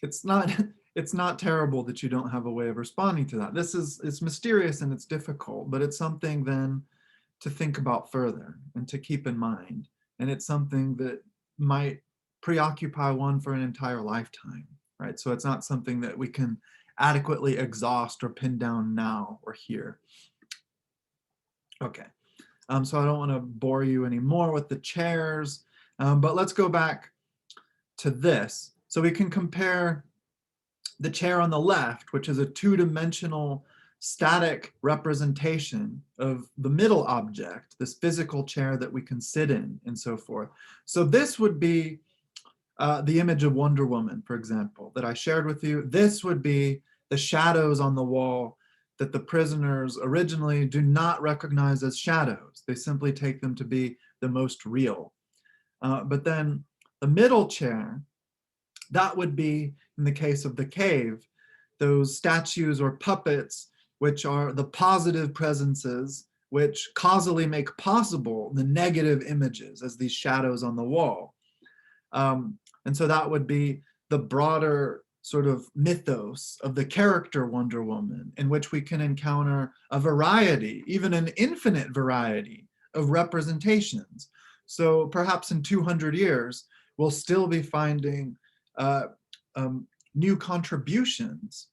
it's not terrible that you don't have a way of responding to that. It's mysterious and it's difficult, but it's something then to think about further and to keep in mind. And it's something that might preoccupy one for an entire lifetime, right? So it's not something that we can adequately exhaust or pin down now or here. Okay, so I don't want to bore you anymore with the chairs, but let's go back to this. So we can compare the chair on the left, which is a two-dimensional static representation of the middle object, this physical chair that we can sit in and so forth. So this would be the image of Wonder Woman, for example, that I shared with you. This would be the shadows on the wall that the prisoners originally do not recognize as shadows. They simply take them to be the most real. But then the middle chair, that would be, in the case of the cave, those statues or puppets, which are the positive presences, which causally make possible the negative images as these shadows on the wall. And so that would be the broader sort of mythos of the character Wonder Woman, in which we can encounter a variety, even an infinite variety of representations. So perhaps in 200 years, we'll still be finding new contributions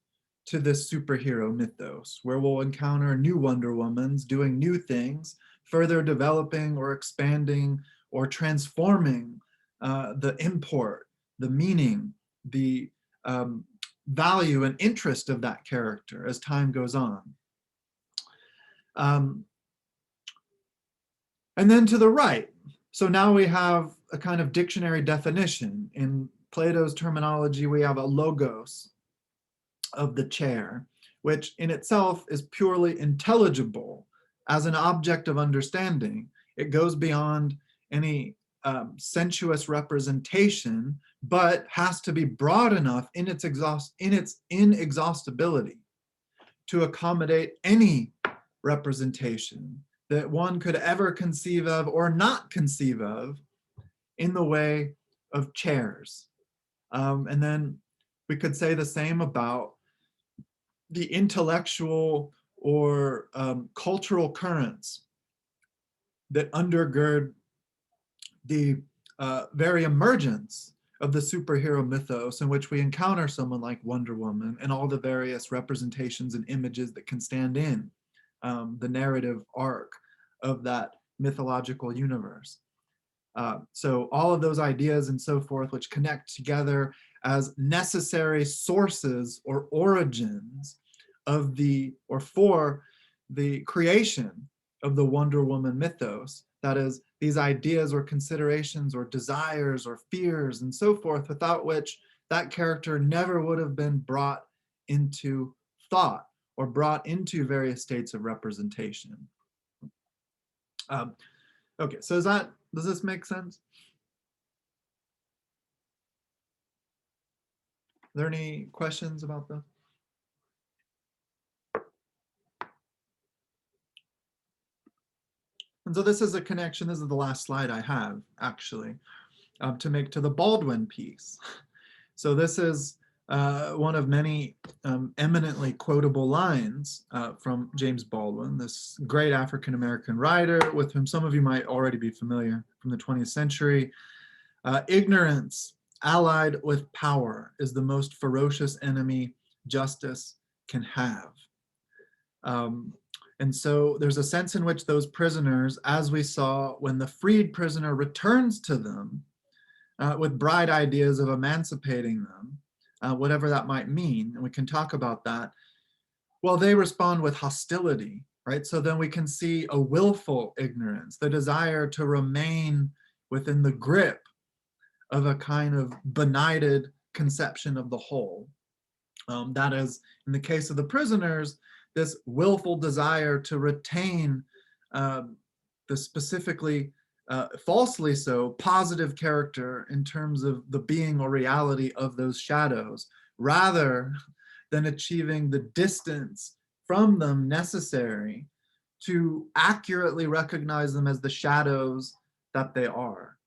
to this superhero mythos, where we'll encounter new Wonder Womans doing new things, further developing or expanding or transforming the import, the meaning, the value and interest of that character as time goes on. And then to the right, so now we have a kind of dictionary definition. In Plato's terminology, we have a logos of the chair, which in itself is purely intelligible as an object of understanding. It goes beyond any sensuous representation, but has to be broad enough in its inexhaustibility to accommodate any representation that one could ever conceive of or not conceive of in the way of chairs. And then we could say the same about the intellectual or cultural currents that undergird the very emergence of the superhero mythos, in which we encounter someone like Wonder Woman and all the various representations and images that can stand in the narrative arc of that mythological universe. So all of those ideas and so forth, which connect together as necessary sources or origins of the, or for the creation of the Wonder Woman mythos. That is, these ideas or considerations or desires or fears and so forth, without which that character never would have been brought into thought or brought into various states of representation. Okay, so does this make sense? Are there any questions about this? And so this is a connection, this is the last slide I have actually, to make to the Baldwin piece. So this is one of many eminently quotable lines from James Baldwin, this great African-American writer with whom some of you might already be familiar from the 20th century. Ignorance allied with power is the most ferocious enemy justice can have. And so there's a sense in which those prisoners, as we saw when the freed prisoner returns to them with bright ideas of emancipating them, whatever that might mean, and we can talk about that, well, they respond with hostility, right? So then we can see a willful ignorance, the desire to remain within the grip of a kind of benighted conception of the whole. That is, in the case of the prisoners, this willful desire to retain the specifically, falsely so, positive character in terms of the being or reality of those shadows, rather than achieving the distance from them necessary to accurately recognize them as the shadows that they are.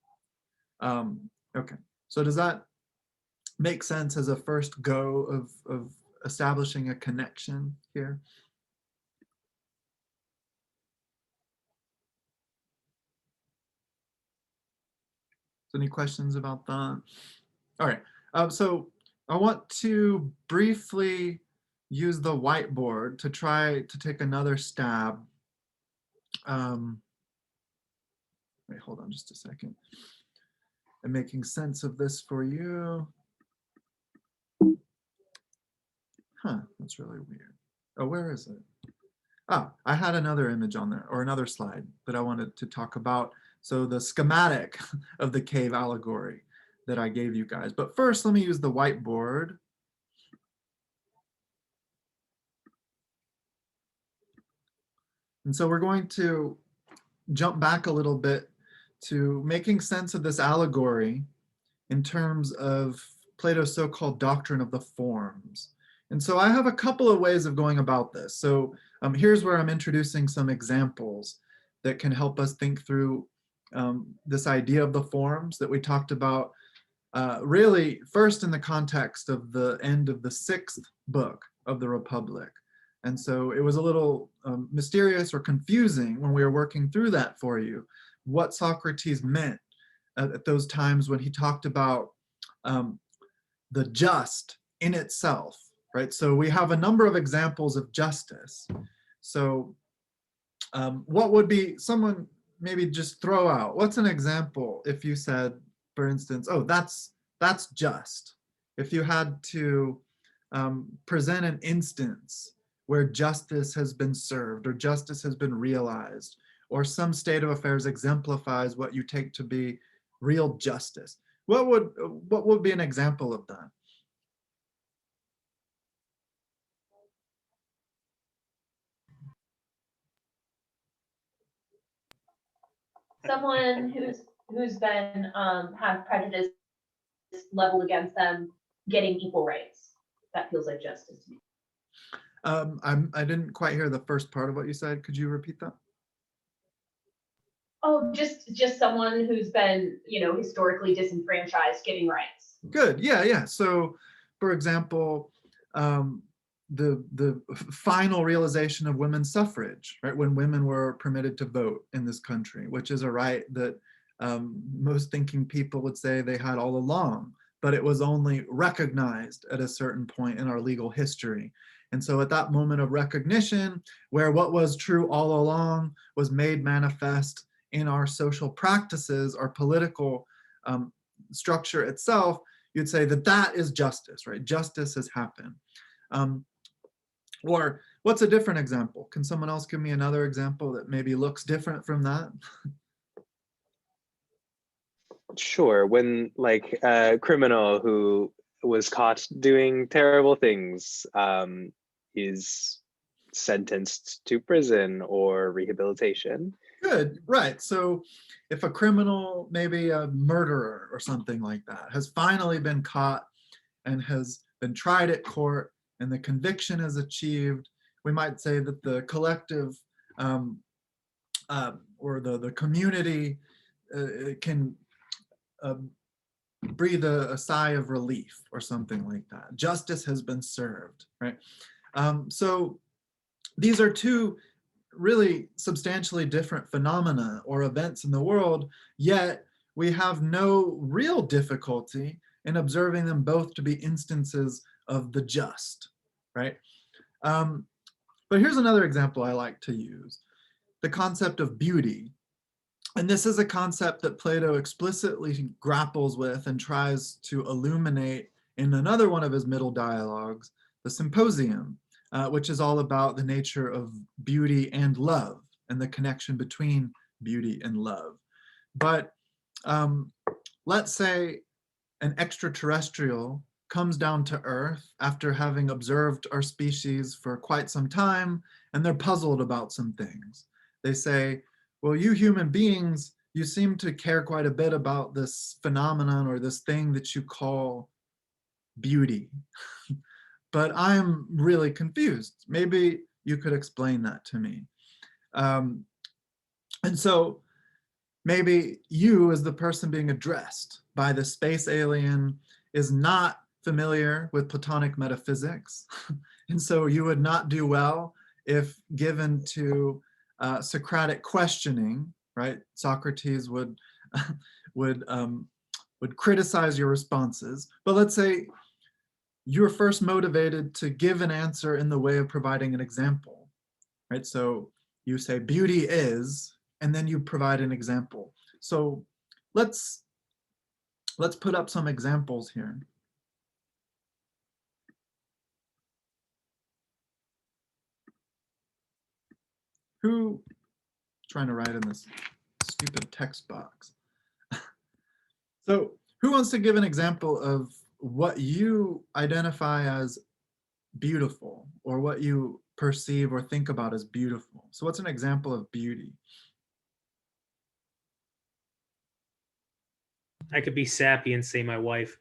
Okay, so does that make sense as a first go of establishing a connection here? So any questions about that? All right, so I want to briefly use the whiteboard to try to take another stab. Wait, hold on just a second. I'm making sense of this for you. Huh, that's really weird. Oh, where is it? Oh, I had another image on there, or another slide that I wanted to talk about. So the schematic of the cave allegory that I gave you guys. But first, let me use the whiteboard. And so we're going to jump back a little bit to making sense of this allegory in terms of Plato's so-called doctrine of the forms. And so I have a couple of ways of going about this. So here's where I'm introducing some examples that can help us think through this idea of the forms that we talked about really first in the context of the end of the 6th book of the Republic. And so it was a little mysterious or confusing when we were working through that for you, what Socrates meant at those times when he talked about the just in itself, right? So we have a number of examples of justice. So what would be, someone maybe just throw out, what's an example if you said, for instance, oh, that's just. If you had to present an instance where justice has been served or justice has been realized, or some state of affairs exemplifies what you take to be real justice, what would be an example of that? Someone who's been have prejudice leveled against them getting equal rights. That feels like justice to me. I didn't quite hear the first part of what you said. Could you repeat that? Oh, just someone who's been, historically disenfranchised getting rights. Good. Yeah. So, for example, the final realization of women's suffrage, right? When women were permitted to vote in this country, which is a right that most thinking people would say they had all along, but it was only recognized at a certain point in our legal history. And so at that moment of recognition, where what was true all along was made manifest in our social practices, our political structure itself, you'd say that that is justice, right? Justice has happened. Or what's a different example? Can someone else give me another example that maybe looks different from that? Sure, when like a criminal who was caught doing terrible things is sentenced to prison or rehabilitation. Good, right. So if a criminal, maybe a murderer or something like that, has finally been caught and has been tried at court and the conviction is achieved, we might say that the collective or the community can breathe a sigh of relief or something like that. Justice has been served, right? So these are two really substantially different phenomena or events in the world, yet we have no real difficulty in observing them both to be instances of the just, right? But here's another example I like to use, the concept of beauty. And this is a concept that Plato explicitly grapples with and tries to illuminate in another one of his middle dialogues, the Symposium, which is all about the nature of beauty and love and the connection between beauty and love. But let's say an extraterrestrial comes down to Earth after having observed our species for quite some time, and they're puzzled about some things. They say, well, you human beings, you seem to care quite a bit about this phenomenon or this thing that you call beauty. But I'm really confused. Maybe you could explain that to me. And so maybe you, as the person being addressed by the space alien, is not familiar with Platonic metaphysics. And so you would not do well if given to Socratic questioning, right? Socrates would would criticize your responses. But let's say you're first motivated to give an answer in the way of providing an example, right? So you say beauty is, and then you provide an example. So let's put up some examples here. Who, trying to write in this stupid text box. So who wants to give an example of what you identify as beautiful, or what you perceive or think about as beautiful? So what's an example of beauty? I could be sappy and say my wife.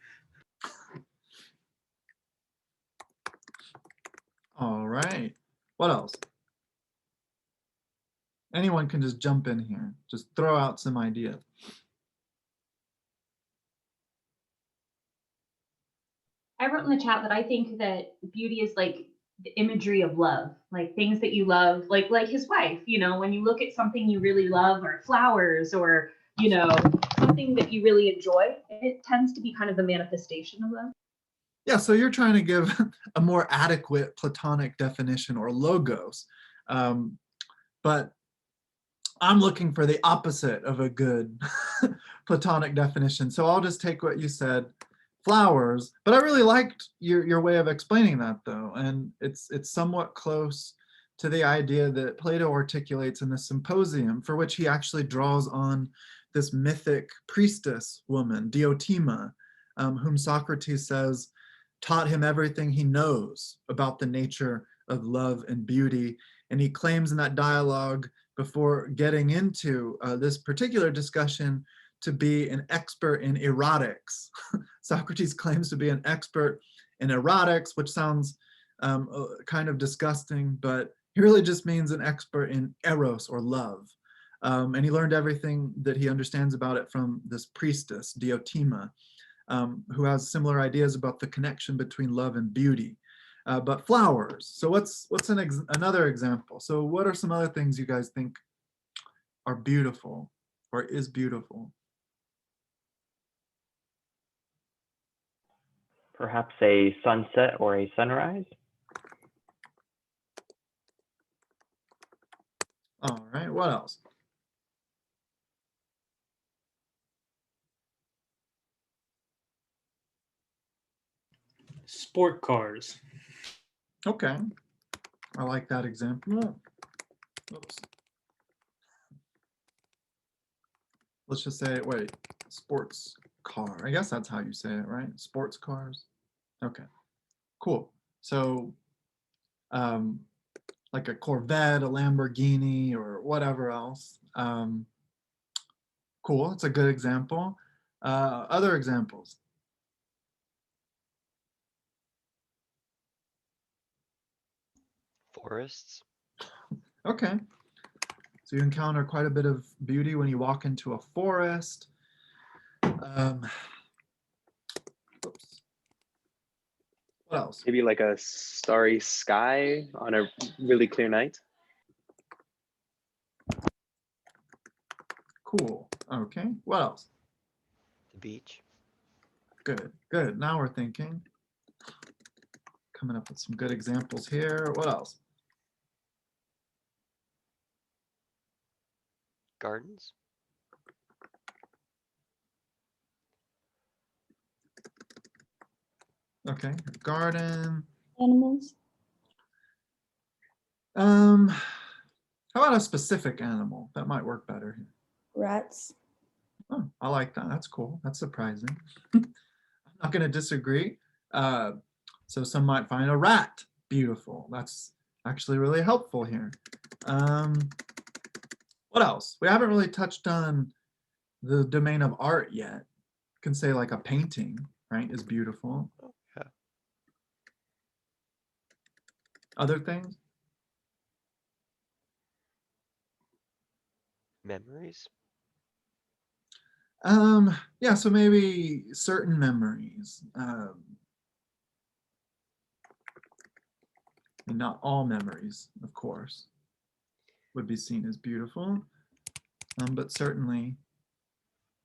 All right. What else? Anyone can just jump in here. Just throw out some ideas. I wrote in the chat that I think that beauty is like the imagery of love, like things that you love, like his wife, you know, when you look at something you really love, or flowers, or, you know, something that you really enjoy, it tends to be kind of the manifestation of love. Yeah, so you're trying to give a more adequate Platonic definition, or logos. But I'm looking for the opposite of a good Platonic definition. So I'll just take what you said, flowers. But I really liked your way of explaining that, though. And it's somewhat close to the idea that Plato articulates in the Symposium, for which he actually draws on this mythic priestess woman, Diotima, whom Socrates says taught him everything he knows about the nature of love and beauty. And he claims in that dialogue, before getting into this particular discussion, to be an expert in erotics. Socrates claims to be an expert in erotics, which sounds kind of disgusting, but he really just means an expert in eros, or love. And he learned everything that he understands about it from this priestess, Diotima, who has similar ideas about the connection between love and beauty. But flowers. So what's another example? So what are some other things you guys think are beautiful, or is beautiful? Perhaps a sunset or a sunrise. All right, what else? Sport cars. Okay, I like that example. Oops. Let's just say, wait, sports car. I guess that's how you say it, right? Sports cars. Okay, cool. So like a Corvette, a Lamborghini, or whatever else. Cool, it's a good example. Other examples? Forests. Okay. So you encounter quite a bit of beauty when you walk into a forest. Oops. What else? Maybe like a starry sky on a really clear night. Cool. Okay. What else? The beach. Good. Good. Now we're thinking. Coming up with some good examples here. What else? Gardens. Okay. Garden. Animals. How about a specific animal? That might work better here. Rats. Oh, I like that. That's cool. That's surprising. I'm not going to disagree. So some might find a rat beautiful. That's actually really helpful here. What else? We haven't really touched on the domain of art yet. You can say like a painting, right, is beautiful. Oh, yeah. Other things? Memories. Yeah, so maybe certain memories. And not all memories, of course, would be seen as beautiful, but certainly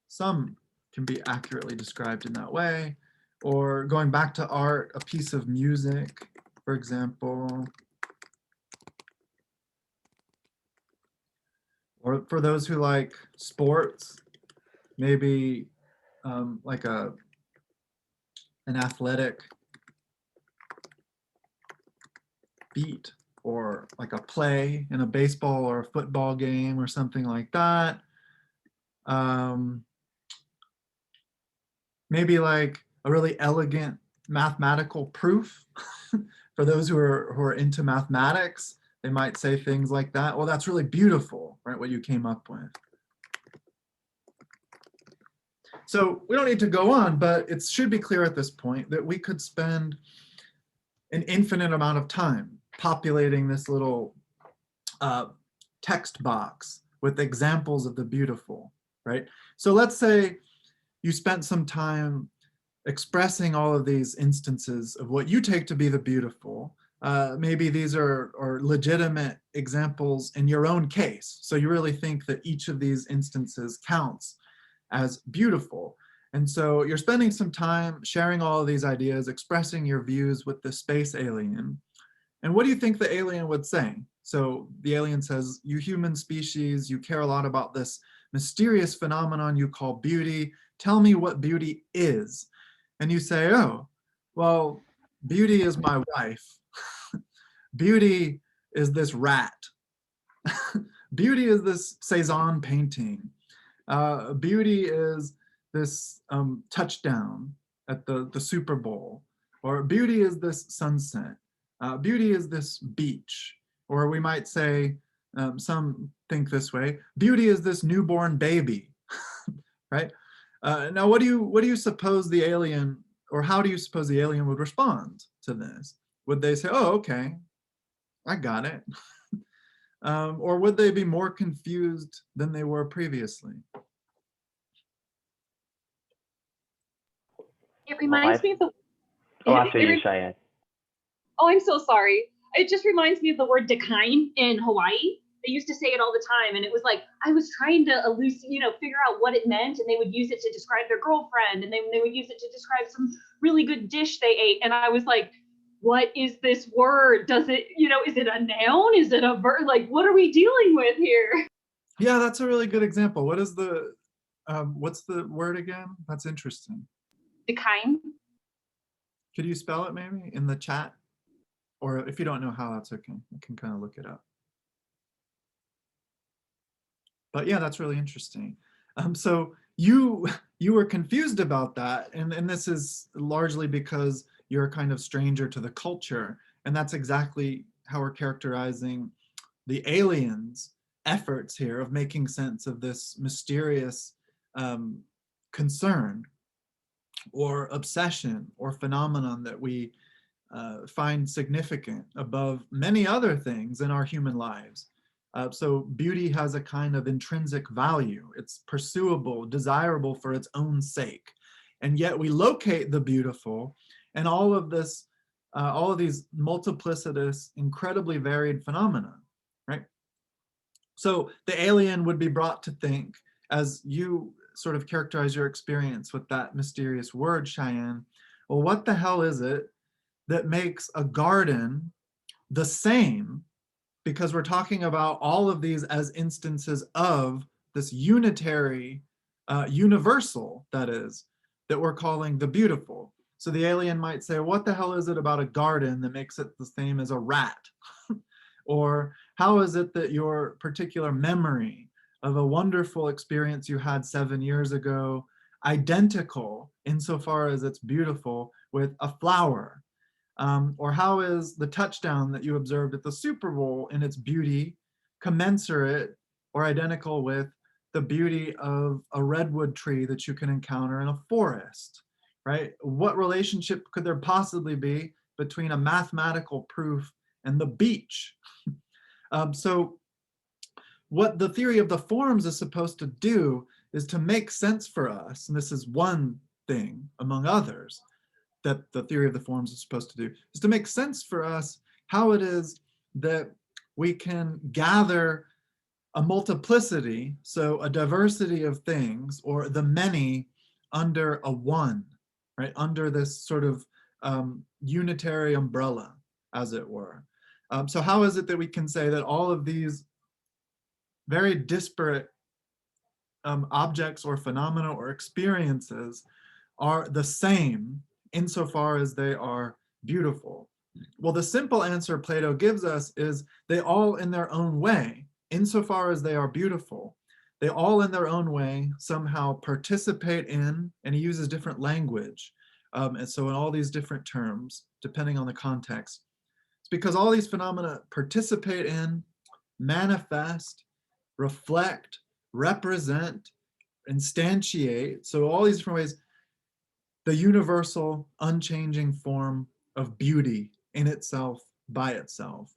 some can be accurately described in that way. Or going back to art, a piece of music, for example. Or for those who like sports, maybe like an athletic beat, or like a play in a baseball or a football game or something like that. Maybe like a really elegant mathematical proof. For those who are into mathematics, they might say things like that. Well, that's really beautiful, right? What you came up with. So we don't need to go on, but it should be clear at this point that we could spend an infinite amount of time populating this little text box with examples of the beautiful, right? So let's say you spent some time expressing all of these instances of what you take to be the beautiful. Maybe these are legitimate examples in your own case. So you really think that each of these instances counts as beautiful. And so you're spending some time sharing all of these ideas, expressing your views with the space alien. And what do you think the alien would say? So the alien says, you human species, you care a lot about this mysterious phenomenon you call beauty. Tell me what beauty is. And you say, oh, well, beauty is my wife. Beauty is this rat. Beauty is this Cézanne painting. Beauty is this touchdown at the Super Bowl. Or beauty is this sunset. Beauty is this beach. Or we might say, some think this way, beauty is this newborn baby, right? Now, what do you suppose the alien, or how do you suppose the alien would respond to this? Would they say, oh, okay, I got it? Or would they be more confused than they were previously? It reminds me of the. Oh, after you, Cheyenne. Oh, I'm so sorry. It just reminds me of the word decline in Hawaii. They used to say it all the time, and it was like I was trying to figure out what it meant, and they would use it to describe their girlfriend, and they would use it to describe some really good dish they ate, and I was like, what is this word? Does it, is it a noun? Is it a verb? Like, what are we dealing with here? Yeah, that's a really good example. What is the, what's the word again? That's interesting. Decline. Could you spell it maybe in the chat? Or if you don't know how, that's okay. You can kind of look it up. But yeah, that's really interesting. So you were confused about that, and this is largely because you're a kind of stranger to the culture, and that's exactly how we're characterizing the aliens' efforts here of making sense of this mysterious concern or obsession or phenomenon that we find significant above many other things in our human lives. So beauty has a kind of intrinsic value. It's pursuable, desirable for its own sake. And yet we locate the beautiful and all of these multiplicitous, incredibly varied phenomena, right? So the alien would be brought to think, as you sort of characterize your experience with that mysterious word, Cheyenne, well, what the hell is it that makes a garden the same? Because we're talking about all of these as instances of this unitary, universal, that is, that we're calling the beautiful. So the alien might say, what the hell is it about a garden that makes it the same as a rat? Or how is it that your particular memory of a wonderful experience you had 7 years ago, identical insofar as it's beautiful, with a flower? Or how is the touchdown that you observed at the Super Bowl in its beauty commensurate or identical with the beauty of a redwood tree that you can encounter in a forest, right? What relationship could there possibly be between a mathematical proof and the beach? So what the theory of the forms is supposed to do is to make sense for us, and this is one thing among others that the theory of the forms is supposed to do, is to make sense for us how it is that we can gather a multiplicity, so a diversity of things, or the many under a one, right? Under this sort of unitary umbrella, as it were. So how is it that we can say that all of these very disparate objects or phenomena or experiences are the same insofar as they are beautiful? Well, the simple answer Plato gives us is they all in their own way, insofar as they are beautiful, they all in their own way somehow participate in, and he uses different language. And so in all these different terms, depending on the context, it's because all these phenomena participate in, manifest, reflect, represent, instantiate, so all these different ways, the universal, unchanging form of beauty in itself, by itself.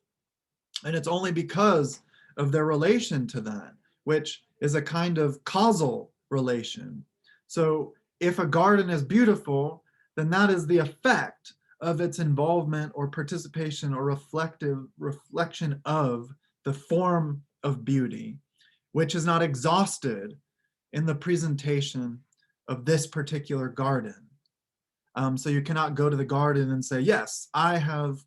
And it's only because of their relation to that, which is a kind of causal relation. So if a garden is beautiful, then that is the effect of its involvement or participation or reflection of the form of beauty, which is not exhausted in the presentation of this particular garden. So you cannot go to the garden and say, yes, I have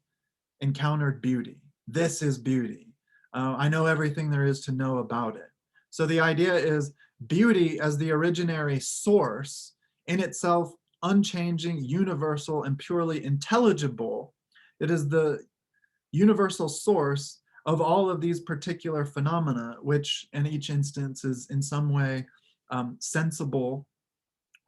encountered beauty. This is beauty. I know everything there is to know about it. So the idea is beauty as the originary source, in itself unchanging, universal, and purely intelligible. It is the universal source of all of these particular phenomena, which in each instance is in some way sensible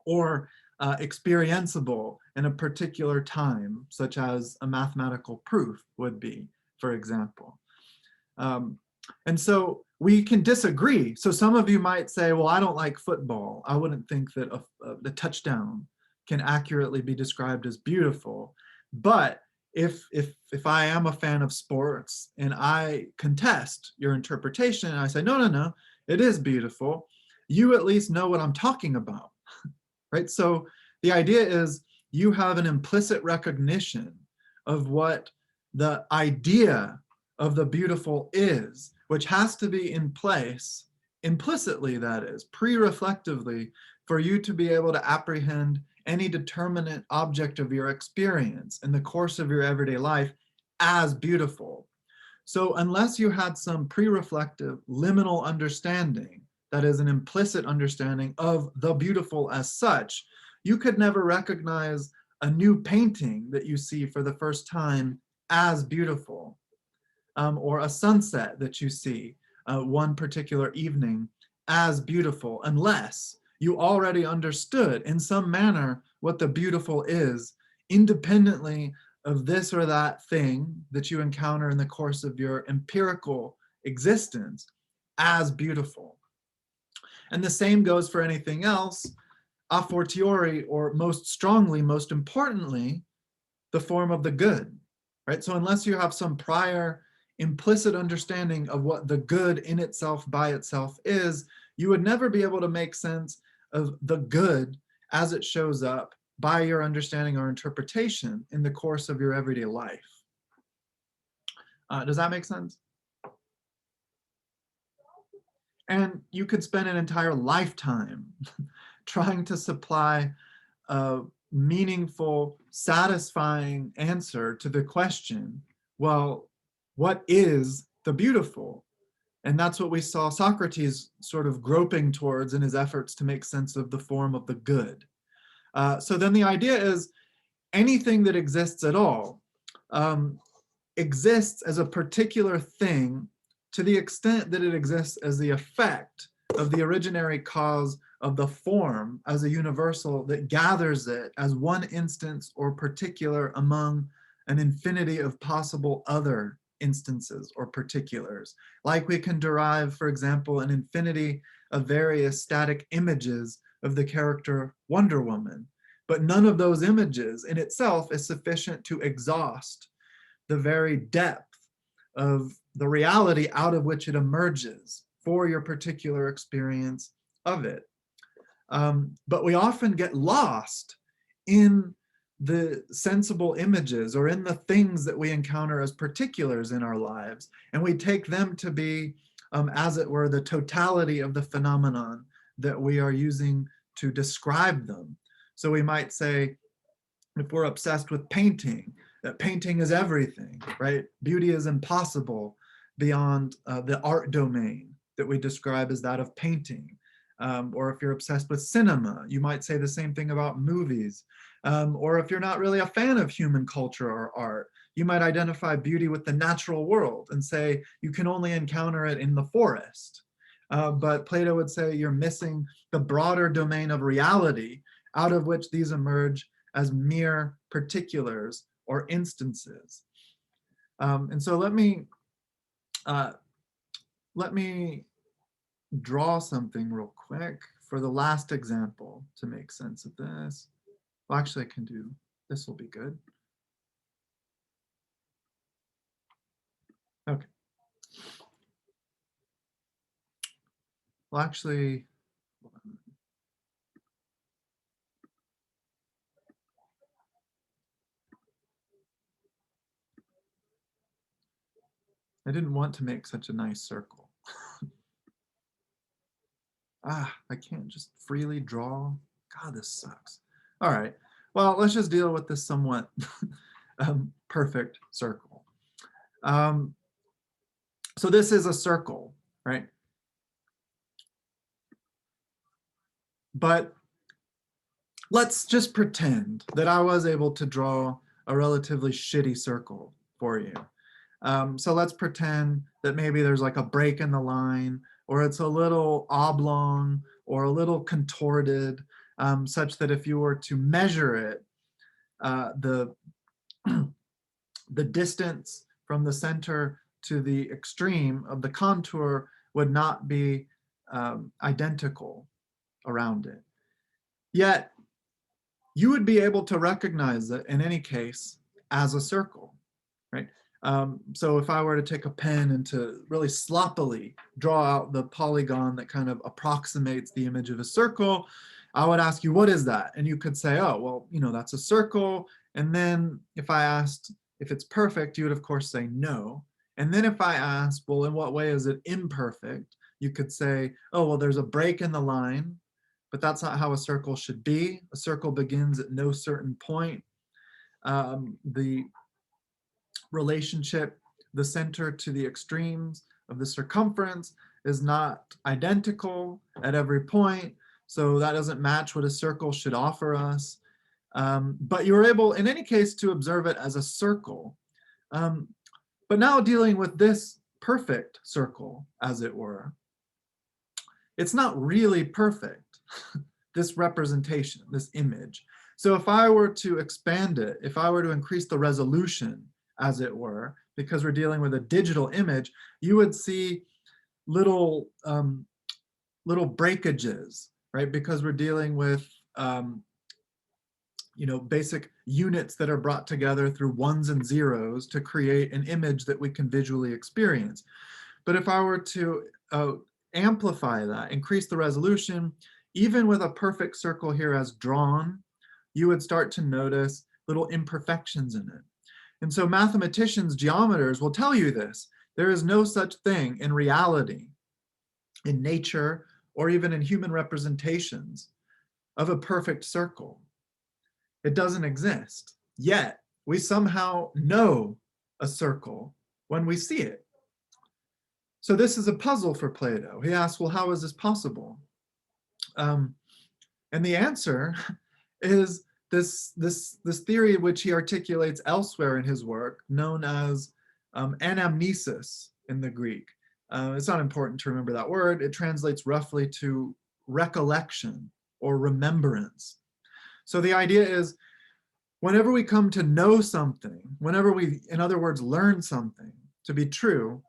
or experienceable in a particular time, such as a mathematical proof would be, for example. And so we can disagree. So some of you might say, well, I don't like football. I wouldn't think that the touchdown can accurately be described as beautiful. But if I am a fan of sports and I contest your interpretation and I say, no, it is beautiful, you at least know what I'm talking about, right? So the idea is you have an implicit recognition of what the idea of the beautiful is, which has to be in place implicitly, that is, pre-reflectively, for you to be able to apprehend any determinate object of your experience in the course of your everyday life as beautiful. So unless you had some pre-reflective liminal understanding, that is an implicit understanding of the beautiful as such, you could never recognize a new painting that you see for the first time as beautiful, or a sunset that you see one particular evening as beautiful, unless you already understood in some manner what the beautiful is, independently of this or that thing that you encounter in the course of your empirical existence as beautiful. And the same goes for anything else, a fortiori, or most strongly, most importantly, the form of the good, right? So unless you have some prior implicit understanding of what the good in itself by itself is, you would never be able to make sense of the good as it shows up by your understanding or interpretation in the course of your everyday life. Does that make sense? And you could spend an entire lifetime trying to supply a meaningful, satisfying answer to the question, well, what is the beautiful? And that's what we saw Socrates sort of groping towards in his efforts to make sense of the form of the good. So then the idea is anything that exists at all exists as a particular thing to the extent that it exists as the effect of the originary cause of the form as a universal that gathers it as one instance or particular among an infinity of possible other instances or particulars. Like we can derive, for example, an infinity of various static images of the character Wonder Woman, but none of those images in itself is sufficient to exhaust the very depth of the reality out of which it emerges for your particular experience of it. But we often get lost in the sensible images or in the things that we encounter as particulars in our lives, and we take them to be, as it were, the totality of the phenomenon that we are using to describe them. So we might say, if we're obsessed with painting, that painting is everything, right? Beauty is impossible beyond the art domain that we describe as that of painting. Or if you're obsessed with cinema, you might say the same thing about movies. Or if you're not really a fan of human culture or art, you might identify beauty with the natural world and say you can only encounter it in the forest. But Plato would say you're missing the broader domain of reality, out of which these emerge as mere particulars or instances. And so let me draw something real quick for the last example to make sense of this. Well, actually, I can do, this will be good. Okay. Well, actually, I didn't want to make such a nice circle. I can't just freely draw. God, this sucks. All right, well, let's just deal with this somewhat perfect circle. So this is a circle, right? But let's just pretend that I was able to draw a relatively shitty circle for you. So let's pretend that maybe there's like a break in the line, or it's a little oblong or a little contorted, such that if you were to measure it, the distance from the center to the extreme of the contour would not be identical around it. Yet, you would be able to recognize it in any case as a circle, right? So if I were to take a pen and to really sloppily draw out the polygon that kind of approximates the image of a circle, I would ask you, what is that? And you could say, oh, well, you know, that's a circle. And then if I asked if it's perfect, you would of course say no. And then if I asked, well, in what way is it imperfect? You could say, oh, well, there's a break in the line, but that's not how a circle should be. A circle begins at no certain point. The relationship, the center to the extremes of the circumference is not identical at every point. So that doesn't match what a circle should offer us. But you're able, in any case, to observe it as a circle. But now dealing with this perfect circle, as it were, it's not really perfect, this representation, this image. So if I were to expand it, if I were to increase the resolution, as it were, because we're dealing with a digital image, you would see little breakages, right? Because we're dealing with basic units that are brought together through ones and zeros to create an image that we can visually experience. But if I were to amplify that, increase the resolution, even with a perfect circle here as drawn, you would start to notice little imperfections in it. And so mathematicians, geometers will tell you this. There is no such thing in reality, in nature, or even in human representations of a perfect circle. It doesn't exist. Yet, we somehow know a circle when we see it. So this is a puzzle for Plato. He asks, well, how is this possible? And the answer is this theory which he articulates elsewhere in his work, known as anamnesis in the Greek. It's not important to remember that word. It translates roughly to recollection or remembrance. So the idea is, whenever we come to know something, whenever we, in other words, learn something to be true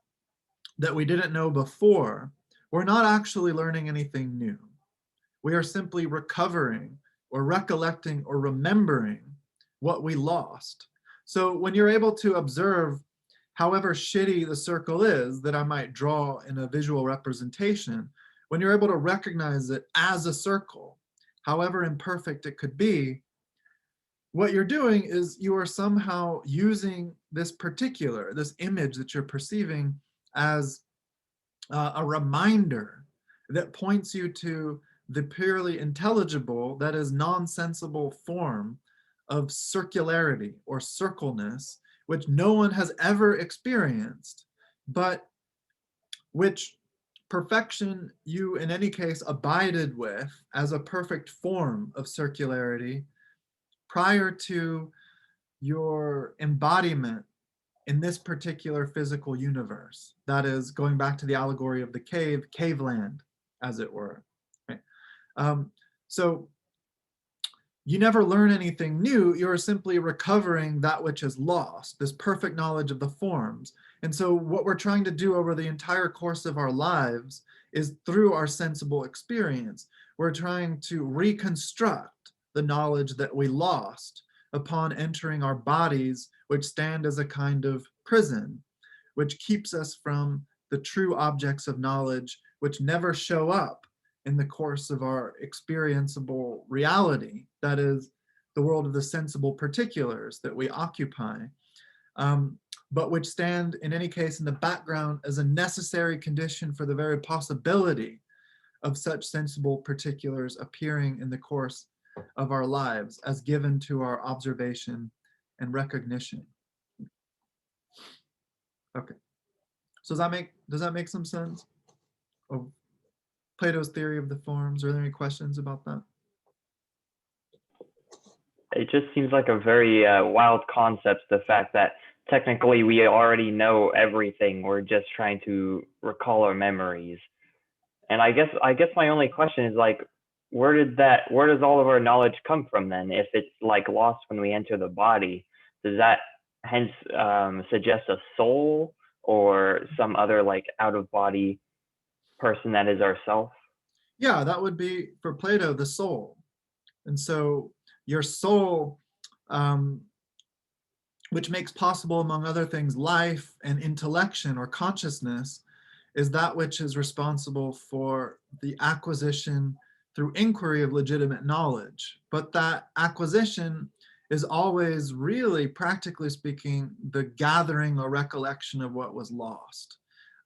that we didn't know before, we're not actually learning anything new. We are simply recovering or recollecting or remembering what we lost. So when you're able to observe, however shitty the circle is that I might draw in a visual representation, when you're able to recognize it as a circle, however imperfect it could be, what you're doing is you are somehow using this image that you're perceiving as a reminder that points you to the purely intelligible, that is nonsensible form of circularity or circleness, which no one has ever experienced, but which perfection you in any case abided with as a perfect form of circularity prior to your embodiment in this particular physical universe. That is, going back to the allegory of the cave land, as it were. Right? So you never learn anything new. You're simply recovering that which is lost, this perfect knowledge of the forms. And so what we're trying to do over the entire course of our lives is through our sensible experience, we're trying to reconstruct the knowledge that we lost upon entering our bodies, which stand as a kind of prison, which keeps us from the true objects of knowledge, which never show up in the course of our experienceable reality, that is, the world of the sensible particulars that we occupy, but which stand in any case in the background as a necessary condition for the very possibility of such sensible particulars appearing in the course of our lives as given to our observation and recognition. Okay, so does that make some sense of Plato's theory of the forms? Are there any questions about that? It just seems like a very wild concept, the fact that technically we already know everything. We're just trying to recall our memories. And I guess my only question is, like, where does all of our knowledge come from then? If it's like lost when we enter the body, does that hence suggest a soul or some other like out of body person that is ourself? Yeah, that would be for Plato the soul. And so your soul, which makes possible, among other things, life and intellection or consciousness, is that which is responsible for the acquisition through inquiry of legitimate knowledge. But that acquisition is always really, practically speaking, the gathering or recollection of what was lost.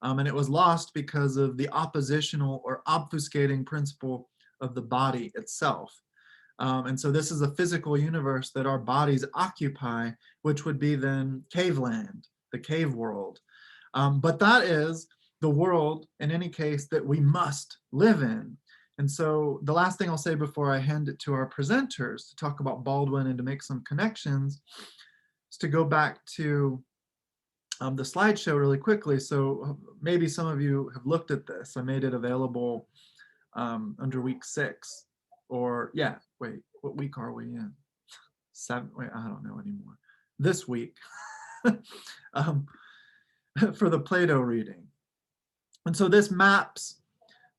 And it was lost because of the oppositional or obfuscating principle of the body itself. And so this is a physical universe that our bodies occupy, which would be then cave land, the cave world. But that is the world, in any case, that we must live in. And so the last thing I'll say before I hand it to our presenters to talk about Baldwin and to make some connections is to go back to the slideshow really quickly. So maybe some of you have looked at this. I made it available under week 6, or yeah, wait, what week are we in? 7, wait, I don't know anymore. This week for the Plato reading. And so this maps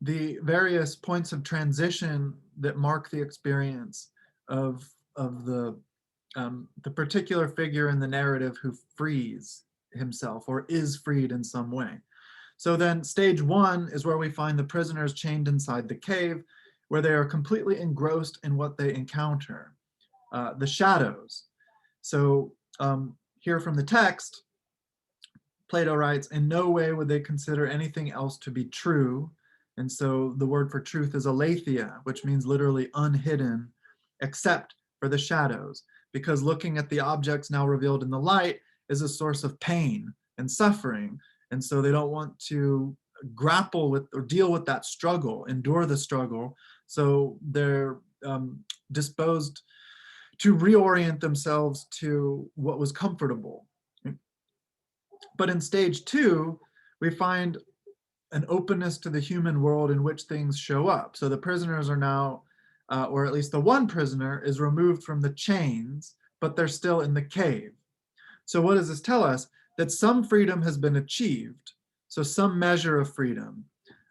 the various points of transition that mark the experience of the particular figure in the narrative who frees himself or is freed in some way. So then stage 1 is where we find the prisoners chained inside the cave, where they are completely engrossed in what they encounter, the shadows. So here from the text, Plato writes, in no way would they consider anything else to be true. And so the word for truth is aletheia, which means literally unhidden, except for the shadows, because looking at the objects now revealed in the light is a source of pain and suffering. And so they don't want to grapple with or deal with that struggle, endure the struggle. So they're disposed to reorient themselves to what was comfortable. But in stage 2, we find an openness to the human world in which things show up. So the prisoners are now, or at least the one prisoner is removed from the chains, but they're still in the cave. So what does this tell us? That some freedom has been achieved. So some measure of freedom.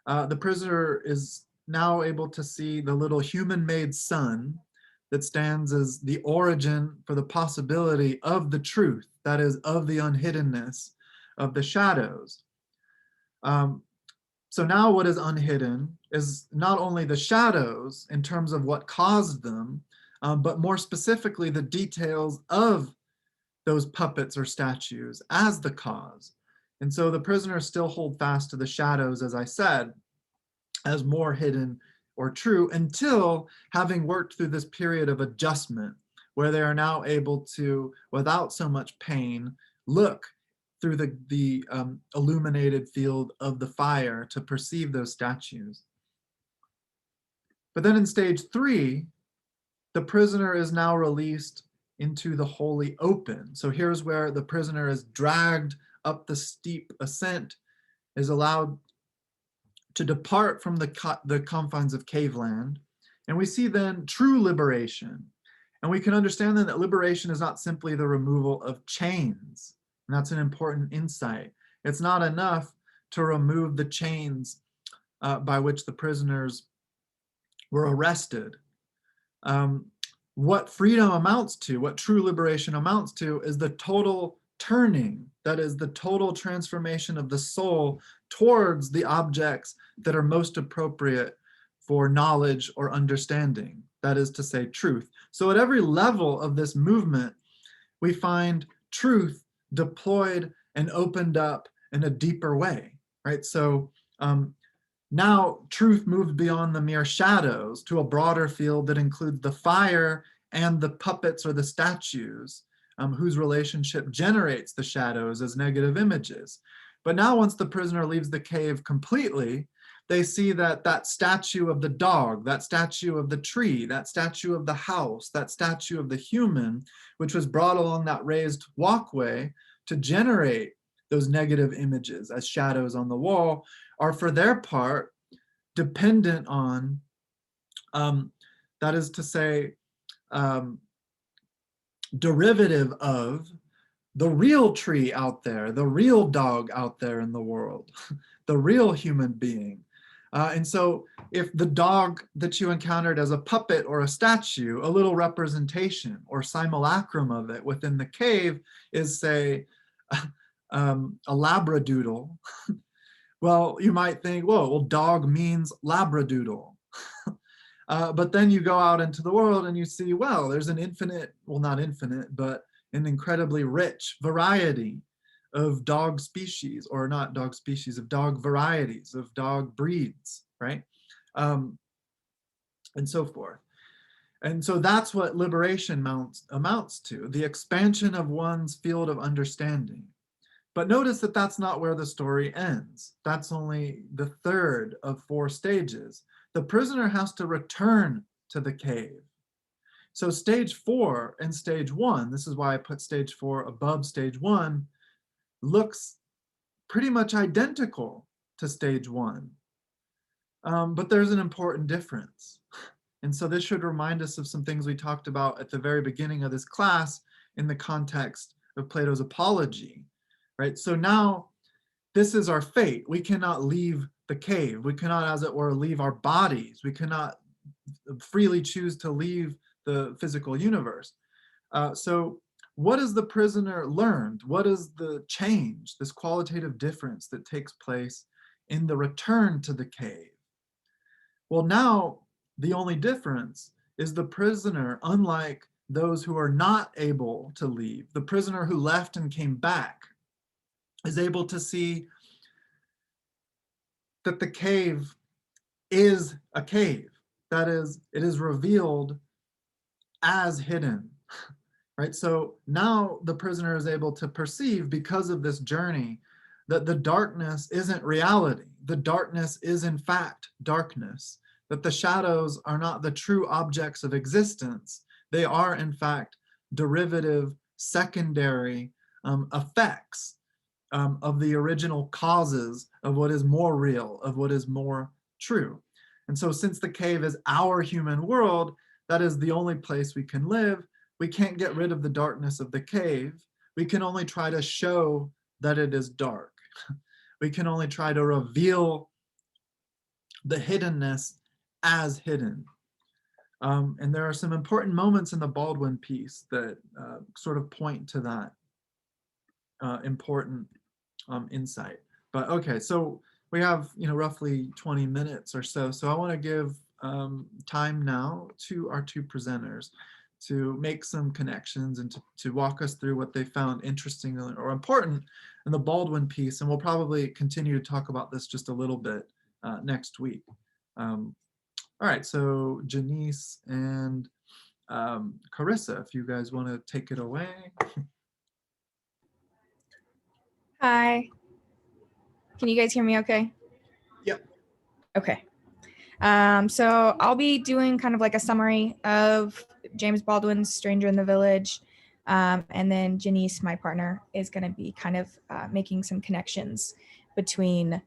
The prisoner is now able to see the little human-made sun that stands as the origin for the possibility of the truth, that is, of the unhiddenness of the shadows. So now what is unhidden is not only the shadows in terms of what caused them, but more specifically the details of those puppets or statues as the cause. And so the prisoners still hold fast to the shadows, as I said, as more hidden or true, until having worked through this period of adjustment where they are now able to, without so much pain, look through the illuminated field of the fire to perceive those statues. But then in stage 3, the prisoner is now released into the holy open. So here's where the prisoner is dragged up the steep ascent, is allowed to depart from the confines of cave land. And we see then true liberation. And we can understand then that liberation is not simply the removal of chains. And that's an important insight. It's not enough to remove the chains by which the prisoners were arrested. What freedom amounts to, what true liberation amounts to, is the total turning, that is the total transformation of the soul towards the objects that are most appropriate for knowledge or understanding, that is to say, truth. So at every level of this movement, we find truth deployed and opened up in a deeper way, right? So now truth moves beyond the mere shadows to a broader field that includes the fire and the puppets or the statues, whose relationship generates the shadows as negative images. But now once the prisoner leaves the cave completely, they see that that statue of the dog, that statue of the tree, that statue of the house, that statue of the human, which was brought along that raised walkway to generate those negative images as shadows on the wall, are for their part dependent on, that is to say, derivative of the real tree out there, the real dog out there in the world, the real human being. And so if the dog that you encountered as a puppet or a statue, a little representation or simulacrum of it within the cave is, say, a labradoodle, well, you might think, whoa, well, dog means labradoodle. But then you go out into the world and you see, well, there's an infinite, well, not infinite, but an incredibly rich variety of dog species, or not dog species, of dog varieties, of dog breeds, right? And so forth. And so that's what liberation amounts to, the expansion of one's field of understanding. But notice that that's not where the story ends. That's only the third of 4 stages. The prisoner has to return to the cave. So stage 4 and stage 1, this is why I put stage 4 above stage 1, looks pretty much identical to stage 1. But there's an important difference. And so this should remind us of some things we talked about at the very beginning of this class in the context of Plato's Apology, right? So now this is our fate. We cannot leave the cave. We cannot, as it were, leave our bodies. We cannot freely choose to leave the physical universe. So what has the prisoner learned? What is the change, this qualitative difference that takes place in the return to the cave? Well, now the only difference is the prisoner, unlike those who are not able to leave, the prisoner who left and came back, is able to see that the cave is a cave. That is, it is revealed as hidden, right? So now the prisoner is able to perceive, because of this journey, that the darkness isn't reality. The darkness is in fact darkness, that the shadows are not the true objects of existence. They are in fact derivative, secondary effects of the original causes of what is more real, of what is more true. And so since the cave is our human world, that is the only place we can live, we can't get rid of the darkness of the cave. We can only try to show that it is dark. We can only try to reveal the hiddenness as hidden. And there are some important moments in the Baldwin piece that sort of point to that important insight. But okay, so we have roughly 20 minutes or so. So I want to give time now to our 2 presenters to make some connections and to walk us through what they found interesting or important in the Baldwin piece. And we'll probably continue to talk about this just a little bit next week. All right, so Janice and Carissa, if you guys want to take it away. Hi. Can you guys hear me okay? Yep. Okay. So I'll be doing kind of like a summary of James Baldwin's Stranger in the Village. And then Janice, my partner, is going to be kind of making some connections between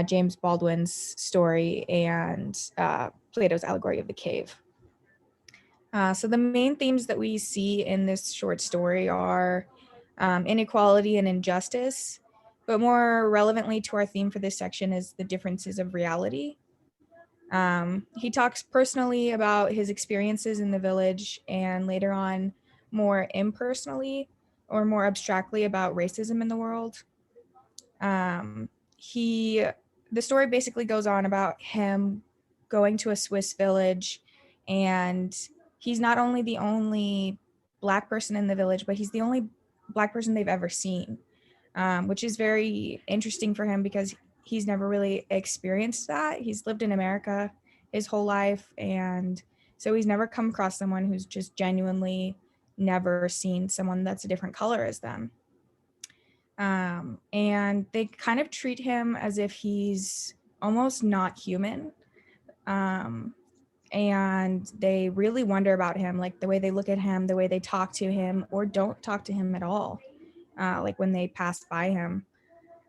James Baldwin's story and Plato's Allegory of the Cave. So the main themes that we see in this short story are inequality and injustice, but more relevantly to our theme for this section is the differences of reality. He talks personally about his experiences in the village and later on more impersonally or more abstractly about racism in the world. The story basically goes on about him going to a Swiss village, and he's not only the only Black person in the village, but he's the only Black person they've ever seen, which is very interesting for him because he's never really experienced that. He's lived in America his whole life, and so he's never come across someone who's just genuinely never seen someone that's a different color as them. And they kind of treat him as if he's almost not human. And they really wonder about him, like the way they look at him, the way they talk to him, or don't talk to him at all, like when they pass by him.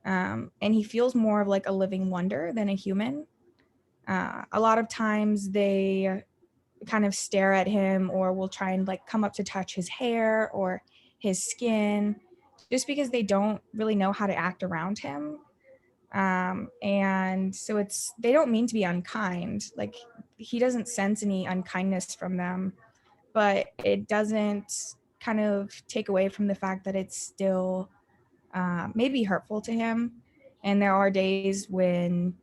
And he feels more of like a living wonder than a human. A lot of times they kind of stare at him or will try and like come up to touch his hair or his skin just because they don't really know how to act around him. And so they don't mean to be unkind. Like he doesn't sense any unkindness from them, but it doesn't kind of take away from the fact that it's still maybe hurtful to him. And there are days when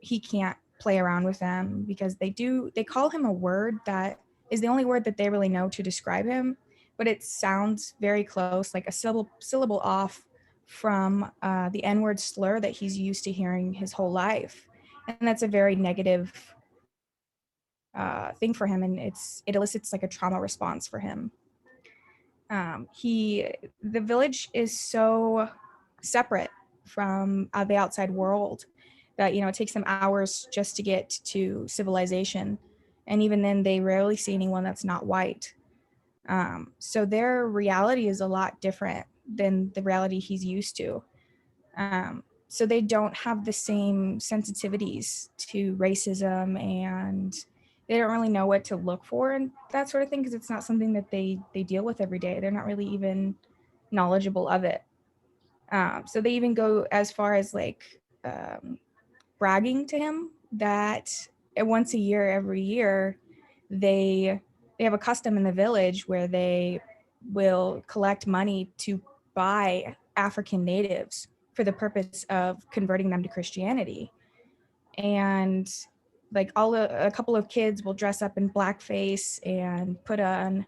he can't play around with them because they call him a word that is the only word that they really know to describe him, but it sounds very close, like a syllable off from the N-word slur that he's used to hearing his whole life. And that's a very negative thing for him, and it elicits like a trauma response for him. The village is so separate from the outside world that it takes them hours just to get to civilization, and even then they rarely see anyone that's not white. So their reality is a lot different than the reality he's used to. So they don't have the same sensitivities to racism, and they don't really know what to look for and that sort of thing because it's not something that they deal with every day. They're not really even knowledgeable of it. So they even go as far as like bragging to him that once a year, every year, they have a custom in the village where they will collect money to buy African natives for the purpose of converting them to Christianity. And like a couple of kids will dress up in blackface and put on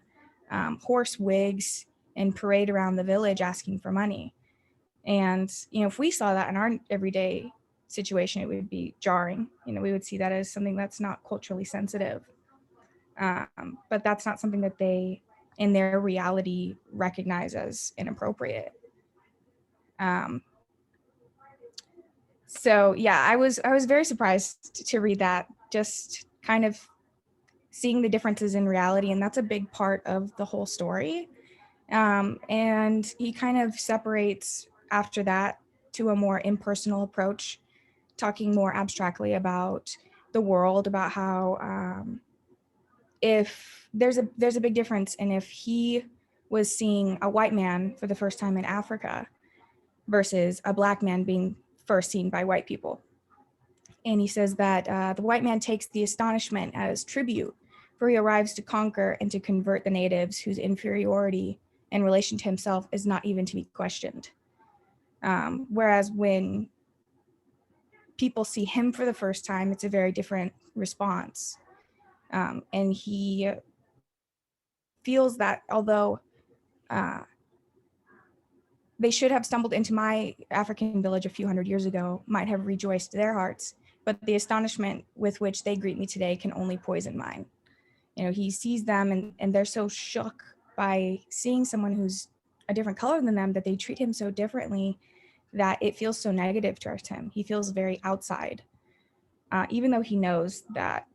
horse wigs and parade around the village asking for money. And, if we saw that in our everyday situation, it would be jarring. We would see that as something that's not culturally sensitive. But that's not something that they, in their reality, recognize as inappropriate. So yeah, I was very surprised to read that, just kind of seeing the differences in reality, and that's a big part of the whole story. And he kind of separates after that to a more impersonal approach, talking more abstractly about the world, about how if there's a big difference in if he was seeing a white man for the first time in Africa versus a Black man being first seen by white people. And he says that the white man takes the astonishment as tribute, for he arrives to conquer and to convert the natives whose inferiority in relation to himself is not even to be questioned. Whereas when people see him for the first time, it's a very different response. And he feels that although they should have stumbled into my African village a few hundred years ago, might have rejoiced their hearts, but the astonishment with which they greet me today can only poison mine. You know, he sees them and they're so shook by seeing someone who's a different color than them that they treat him so differently that it feels so negative towards him. He feels very outside, even though he knows that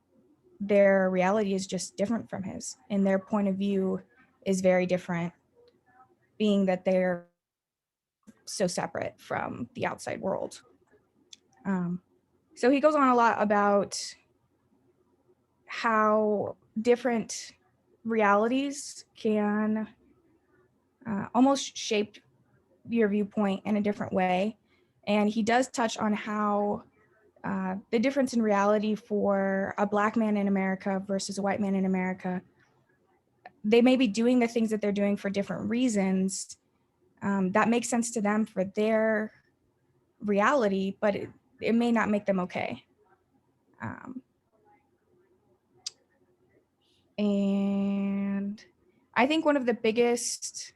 their reality is just different from his and their point of view is very different, being that they're so separate from the outside world. So he goes on a lot about how different realities can almost shape your viewpoint in a different way. And he does touch on how the difference in reality for a Black man in America versus a white man in America, they may be doing the things that they're doing for different reasons that makes sense to them for their reality, but it may not make them okay. And I think one of the biggest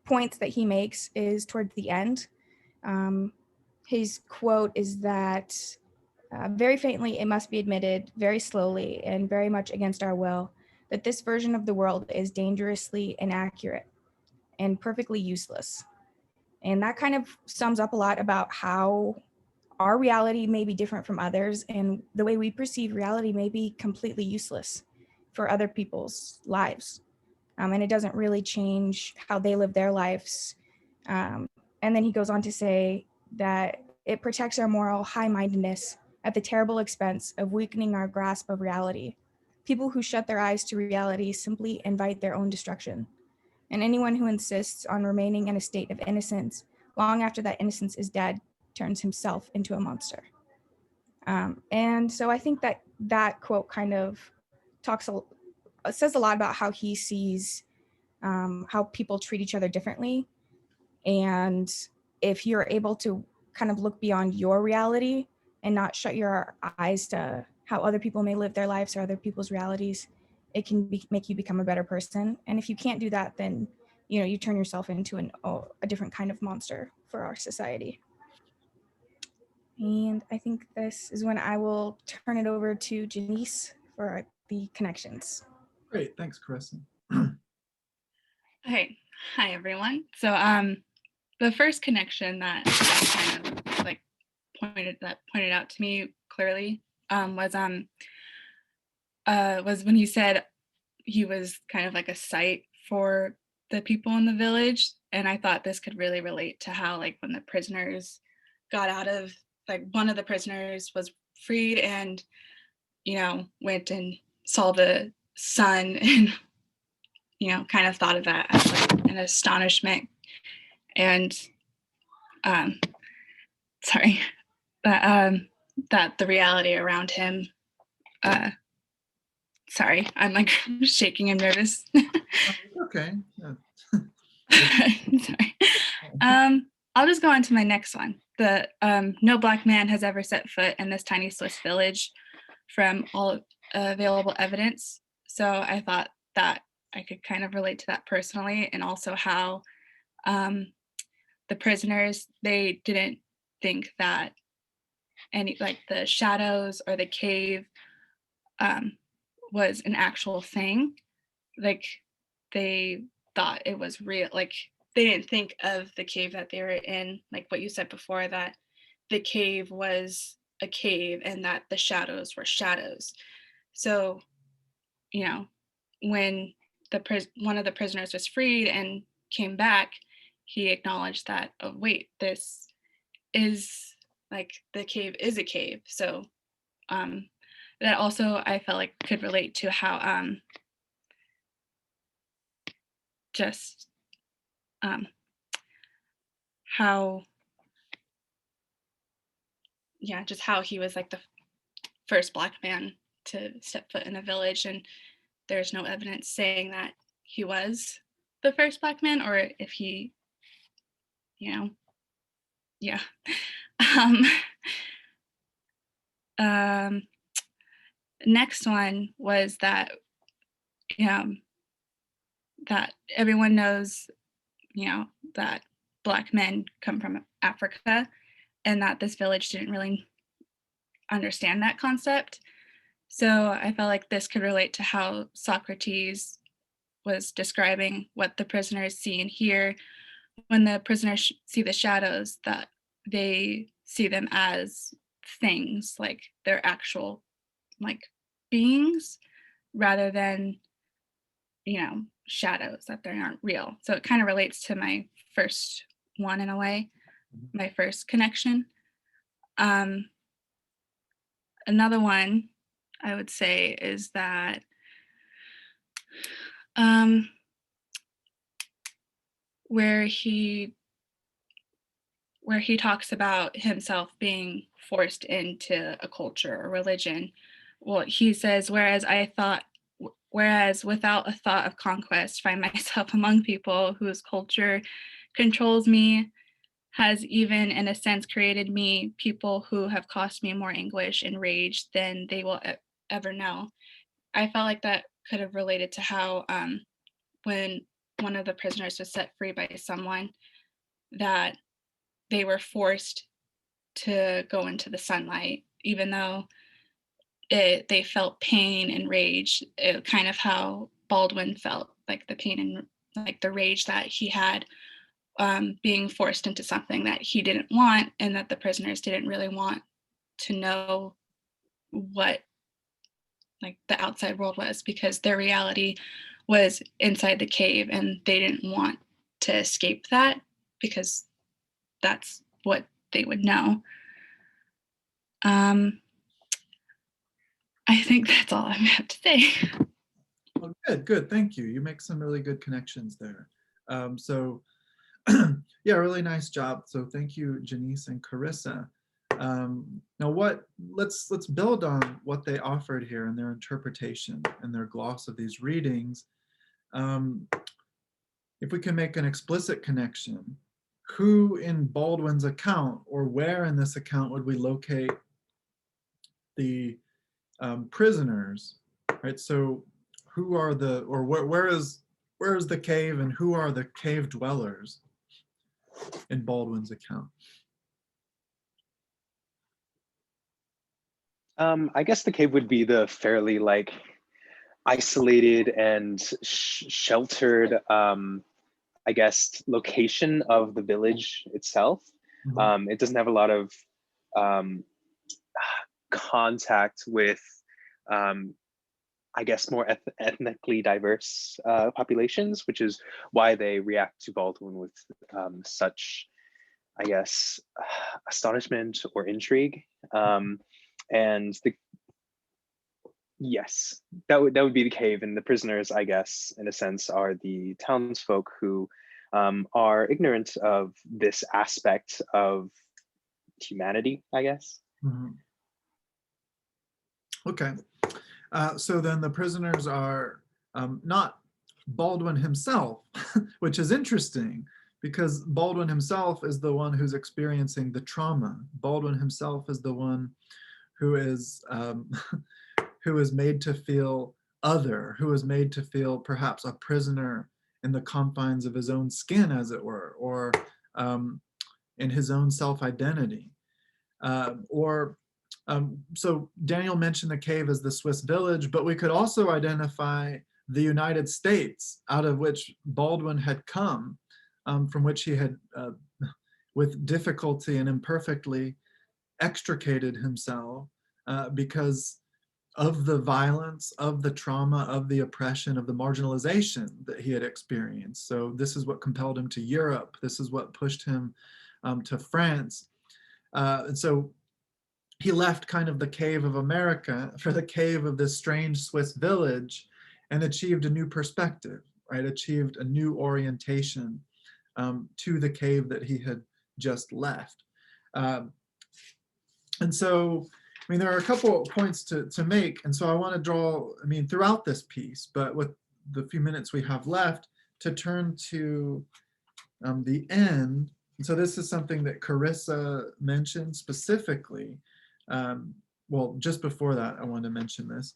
points that he makes is towards the end. His quote is that very faintly, it must be admitted, very slowly and very much against our will, that this version of the world is dangerously inaccurate and perfectly useless. And that kind of sums up a lot about how our reality may be different from others, and the way we perceive reality may be completely useless for other people's lives. And it doesn't really change how they live their lives. And then he goes on to say that it protects our moral high-mindedness at the terrible expense of weakening our grasp of reality. People who shut their eyes to reality simply invite their own destruction. And anyone who insists on remaining in a state of innocence long after that innocence is dead turns himself into a monster. And so I think that that quote kind of says a lot about how he sees how people treat each other differently. And if you're able to kind of look beyond your reality and not shut your eyes to how other people may live their lives or other people's realities, it can make you become a better person. And if you can't do that, then you turn yourself into a different kind of monster for our society. And I think this is when I will turn it over to Janice for the connections. Great, thanks, Carissa. Okay, hi everyone. So the first connection that kind of like pointed out to me clearly was when he said he was kind of like a sight for the people in the village, and I thought this could really relate to how, like, when the prisoners got out of, like, one of the prisoners was freed and went and saw the sun and kind of thought of that as like an astonishment and that the reality around him sorry, I'm like shaking and nervous. Okay. Yeah. Sorry. I'll just go on to my next one. The no Black man has ever set foot in this tiny Swiss village from all available evidence. So I thought that I could kind of relate to that personally, and also how the prisoners, they didn't think that any, like, the shadows or the cave was an actual thing. Like, they thought it was real. Like, they didn't think of the cave that they were in, like what you said before, that the cave was a cave and that the shadows were shadows. So, when one of the prisoners was freed and came back, he acknowledged that, oh wait, this is, like, the cave is a cave. So that also I felt like could relate to how just how he was like the first Black man to step foot in a village, and there's no evidence saying that he was the first Black man, or if he, yeah. Next one was that that everyone knows, that Black men come from Africa, and that this village didn't really understand that concept. So I felt like this could relate to how Socrates was describing what the prisoners see and hear. When the prisoners see the shadows, that they see them as things, like they're actual like beings, rather than, shadows, that they aren't real. So it kind of relates to my first one in a way, my first connection. Another one I would say is that where he talks about himself being forced into a culture or religion. Well, he says, whereas without a thought of conquest, find myself among people whose culture controls me, has even in a sense created me, people who have cost me more anguish and rage than they will ever know. I felt like that could have related to how when one of the prisoners was set free by someone, that they were forced to go into the sunlight, even though they felt pain and rage, kind of how Baldwin felt, like the pain and like the rage that he had, being forced into something that he didn't want, and that the prisoners didn't really want to know what like the outside world was, because their reality was inside the cave and they didn't want to escape that because that's what they would know. I think that's all I have to say. Well, good, thank you. You make some really good connections there. So yeah, really nice job. So thank you, Janice and Carissa. Now let's build on what they offered here in their interpretation and their gloss of these readings. If we can make an explicit connection, who in Baldwin's account, or where in this account would we locate the prisoners, right? So who are the, or where is the cave, and who are the cave dwellers in Baldwin's account? I guess the cave would be the fairly like isolated and sheltered, I guess, location of the village itself. It doesn't have a lot of contact with, I guess, more ethnically diverse populations, which is why they react to Baldwin with such, I guess, astonishment or intrigue. And yes, that would be the cave, and the prisoners, I guess, in a sense, are the townsfolk who are ignorant of this aspect of humanity, I guess. Okay, so then the prisoners are not Baldwin himself, which is interesting, because Baldwin himself is the one who's experiencing the trauma. Baldwin himself is the one who is who is made to feel other, who is made to feel perhaps a prisoner in the confines of his own skin, as it were, or in his own self-identity. So Daniel mentioned the cave as the Swiss village, but we could also identify the United States, out of which Baldwin had come, from which he had, with difficulty and imperfectly, extricated himself because of the violence, of the trauma, of the oppression, of the marginalization that he had experienced. So this is what compelled him to Europe. This is what pushed him to France. And so he left kind of the cave of America for the cave of this strange Swiss village, and achieved a new perspective, right? Achieved a new orientation to the cave that he had just left. And so, I mean, there are a couple of points to make. And so I want to draw, I mean, throughout this piece, but with the few minutes we have left, to turn to the end. And so this is something that Carissa mentioned specifically. Well, just before that, I want to mention this.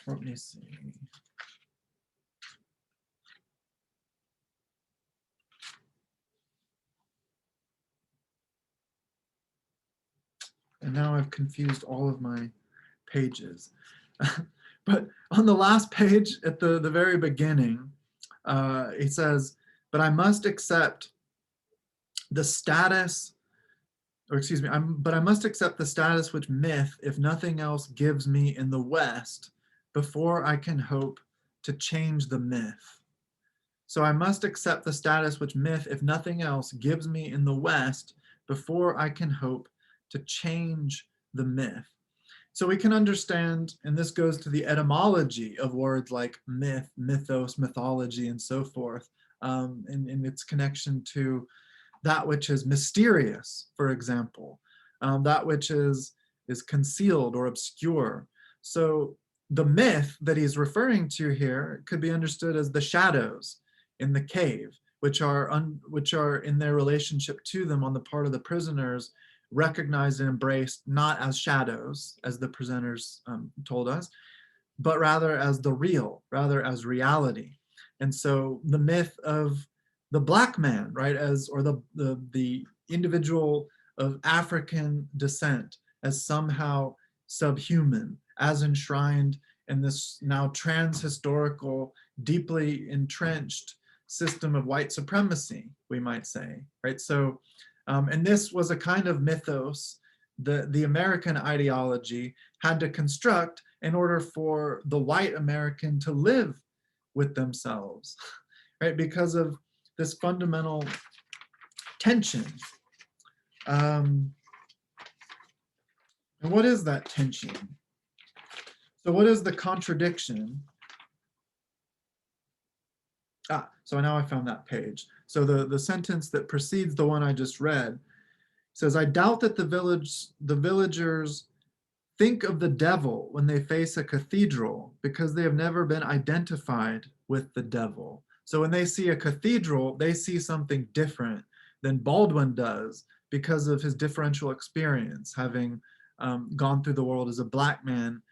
Let me see. And now I've confused all of my pages. But on the last page at the very beginning, he says, but I must accept the status, or excuse me, but I must accept the status which myth, if nothing else, gives me in the West before I can hope to change the myth. So I must accept the status which myth, if nothing else, gives me in the West before I can hope to change the myth. So we can understand, and this goes to the etymology of words like myth, mythos, mythology, and so forth, in its connection to that which is mysterious, for example, that which is concealed or obscure. So the myth that he's referring to here could be understood as the shadows in the cave, which are in their relationship to them on the part of the prisoners, recognized and embraced not as shadows, as the presenters told us, but rather as the real, rather as reality. And so the myth of the black man, right, or the individual of African descent as somehow subhuman, as enshrined in this now trans-historical, deeply entrenched system of white supremacy, we might say, right? So, and this was a kind of mythos that the American ideology had to construct in order for the white American to live with themselves, right? Because of this fundamental tension. And what is that tension? So what is the contradiction? So now I found that page. So the sentence that precedes the one I just read says, I doubt that the villagers think of the devil when they face a cathedral because they have never been identified with the devil. So when they see a cathedral, they see something different than Baldwin does because of his differential experience, having gone through the world as a black man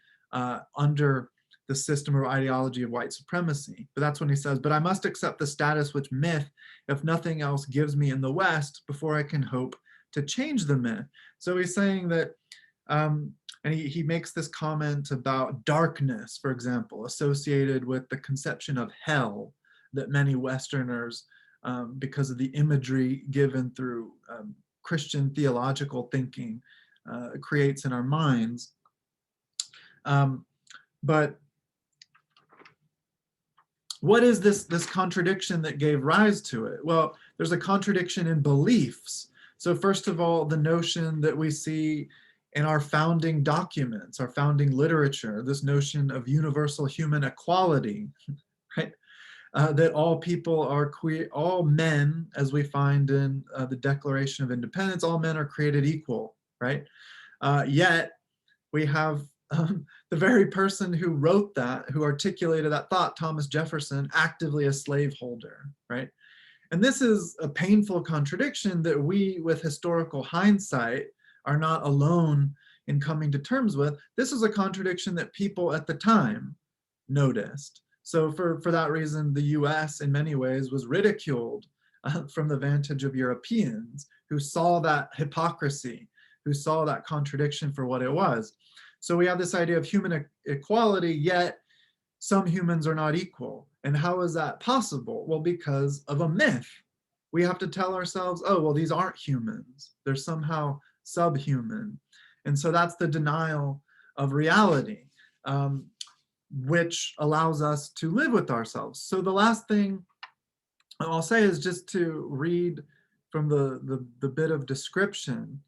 under the system or ideology of white supremacy. But that's when he says, but I must accept the status which myth, if nothing else, gives me in the West before I can hope to change the myth. So he's saying that, and he makes this comment about darkness, for example, associated with the conception of hell that many Westerners, because of the imagery given through Christian theological thinking, creates in our minds. But what is this contradiction that gave rise to it? Well, there's a contradiction in beliefs. So first of all, the notion that we see in our founding documents, our founding literature, this notion of universal human equality, right? That all people are all men, as we find in the Declaration of Independence, all men are created equal, right? Yet we have the very person who wrote that, who articulated that thought, Thomas Jefferson, actively a slaveholder, right? And this is a painful contradiction that we, with historical hindsight, are not alone in coming to terms with. This is a contradiction that people at the time noticed. So for that reason, the US in many ways was ridiculed from the vantage of Europeans who saw that hypocrisy, who saw that contradiction for what it was. So we have this idea of human equality, yet some humans are not equal. And how is that possible? Well, because of a myth. We have to tell ourselves, oh, well, these aren't humans. They're somehow subhuman. And so that's the denial of reality, which allows us to live with ourselves. So the last thing I'll say is just to read from the bit of description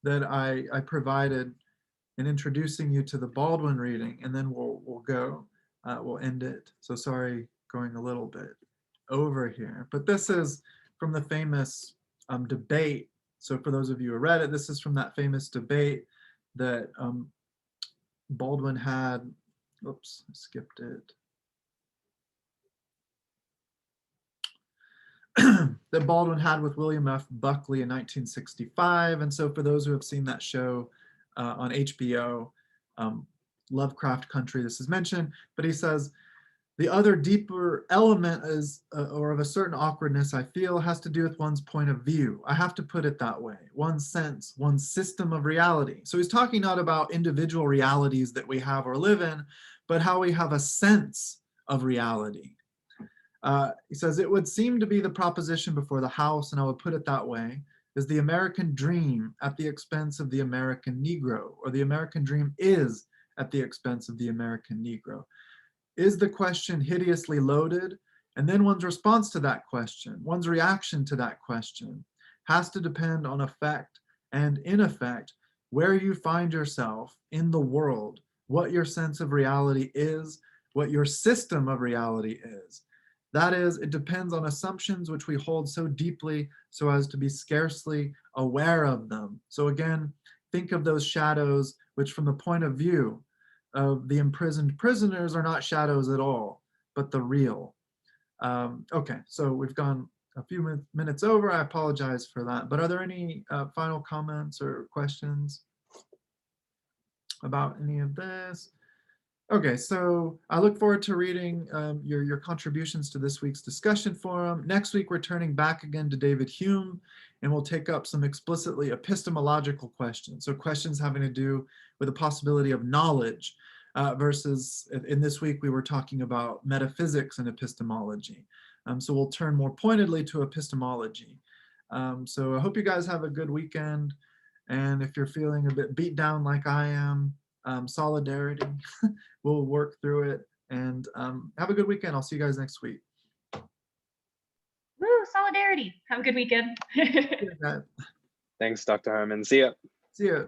that I provided in introducing you to the Baldwin reading, and then we'll end it. So sorry, going a little bit over here, but this is from the famous debate. So for those of you who read it, this is from that famous debate that Baldwin had. Oops, I skipped it. That Baldwin had with William F. Buckley in 1965. And so for those who have seen that show on HBO, Lovecraft Country, this is mentioned, but he says, The other deeper element is, or of a certain awkwardness I feel, has to do with one's point of view. I have to put it that way. One's sense, one's system of reality. So he's talking not about individual realities that we have or live in, but how we have a sense of reality. He says, it would seem to be the proposition before the House, and I would put it that way, is the American dream at the expense of the American Negro, or the American dream is at the expense of the American Negro. Is the question hideously loaded? And then one's response to that question, one's reaction to that question, has to depend on effect and in effect, where you find yourself in the world, what your sense of reality is, what your system of reality is. That is, it depends on assumptions which we hold so deeply so as to be scarcely aware of them. So again, think of those shadows which from the point of view of the imprisoned prisoners are not shadows at all, but the real. Okay, so we've gone a few minutes over. I apologize for that. But are there any final comments or questions about any of this? Okay, so I look forward to reading your contributions to this week's discussion forum. Next week, we're turning back again to David Hume, and we'll take up some explicitly epistemological questions. So questions having to do with the possibility of knowledge versus in this week, we were talking about metaphysics and epistemology. So we'll turn more pointedly to epistemology. So I hope you guys have a good weekend. And if you're feeling a bit beat down like I am, solidarity, we'll work through it, and have a good weekend. I'll see you guys next week. Woo, solidarity. Have a good weekend. Thanks, Dr. Harmon. See ya. See ya.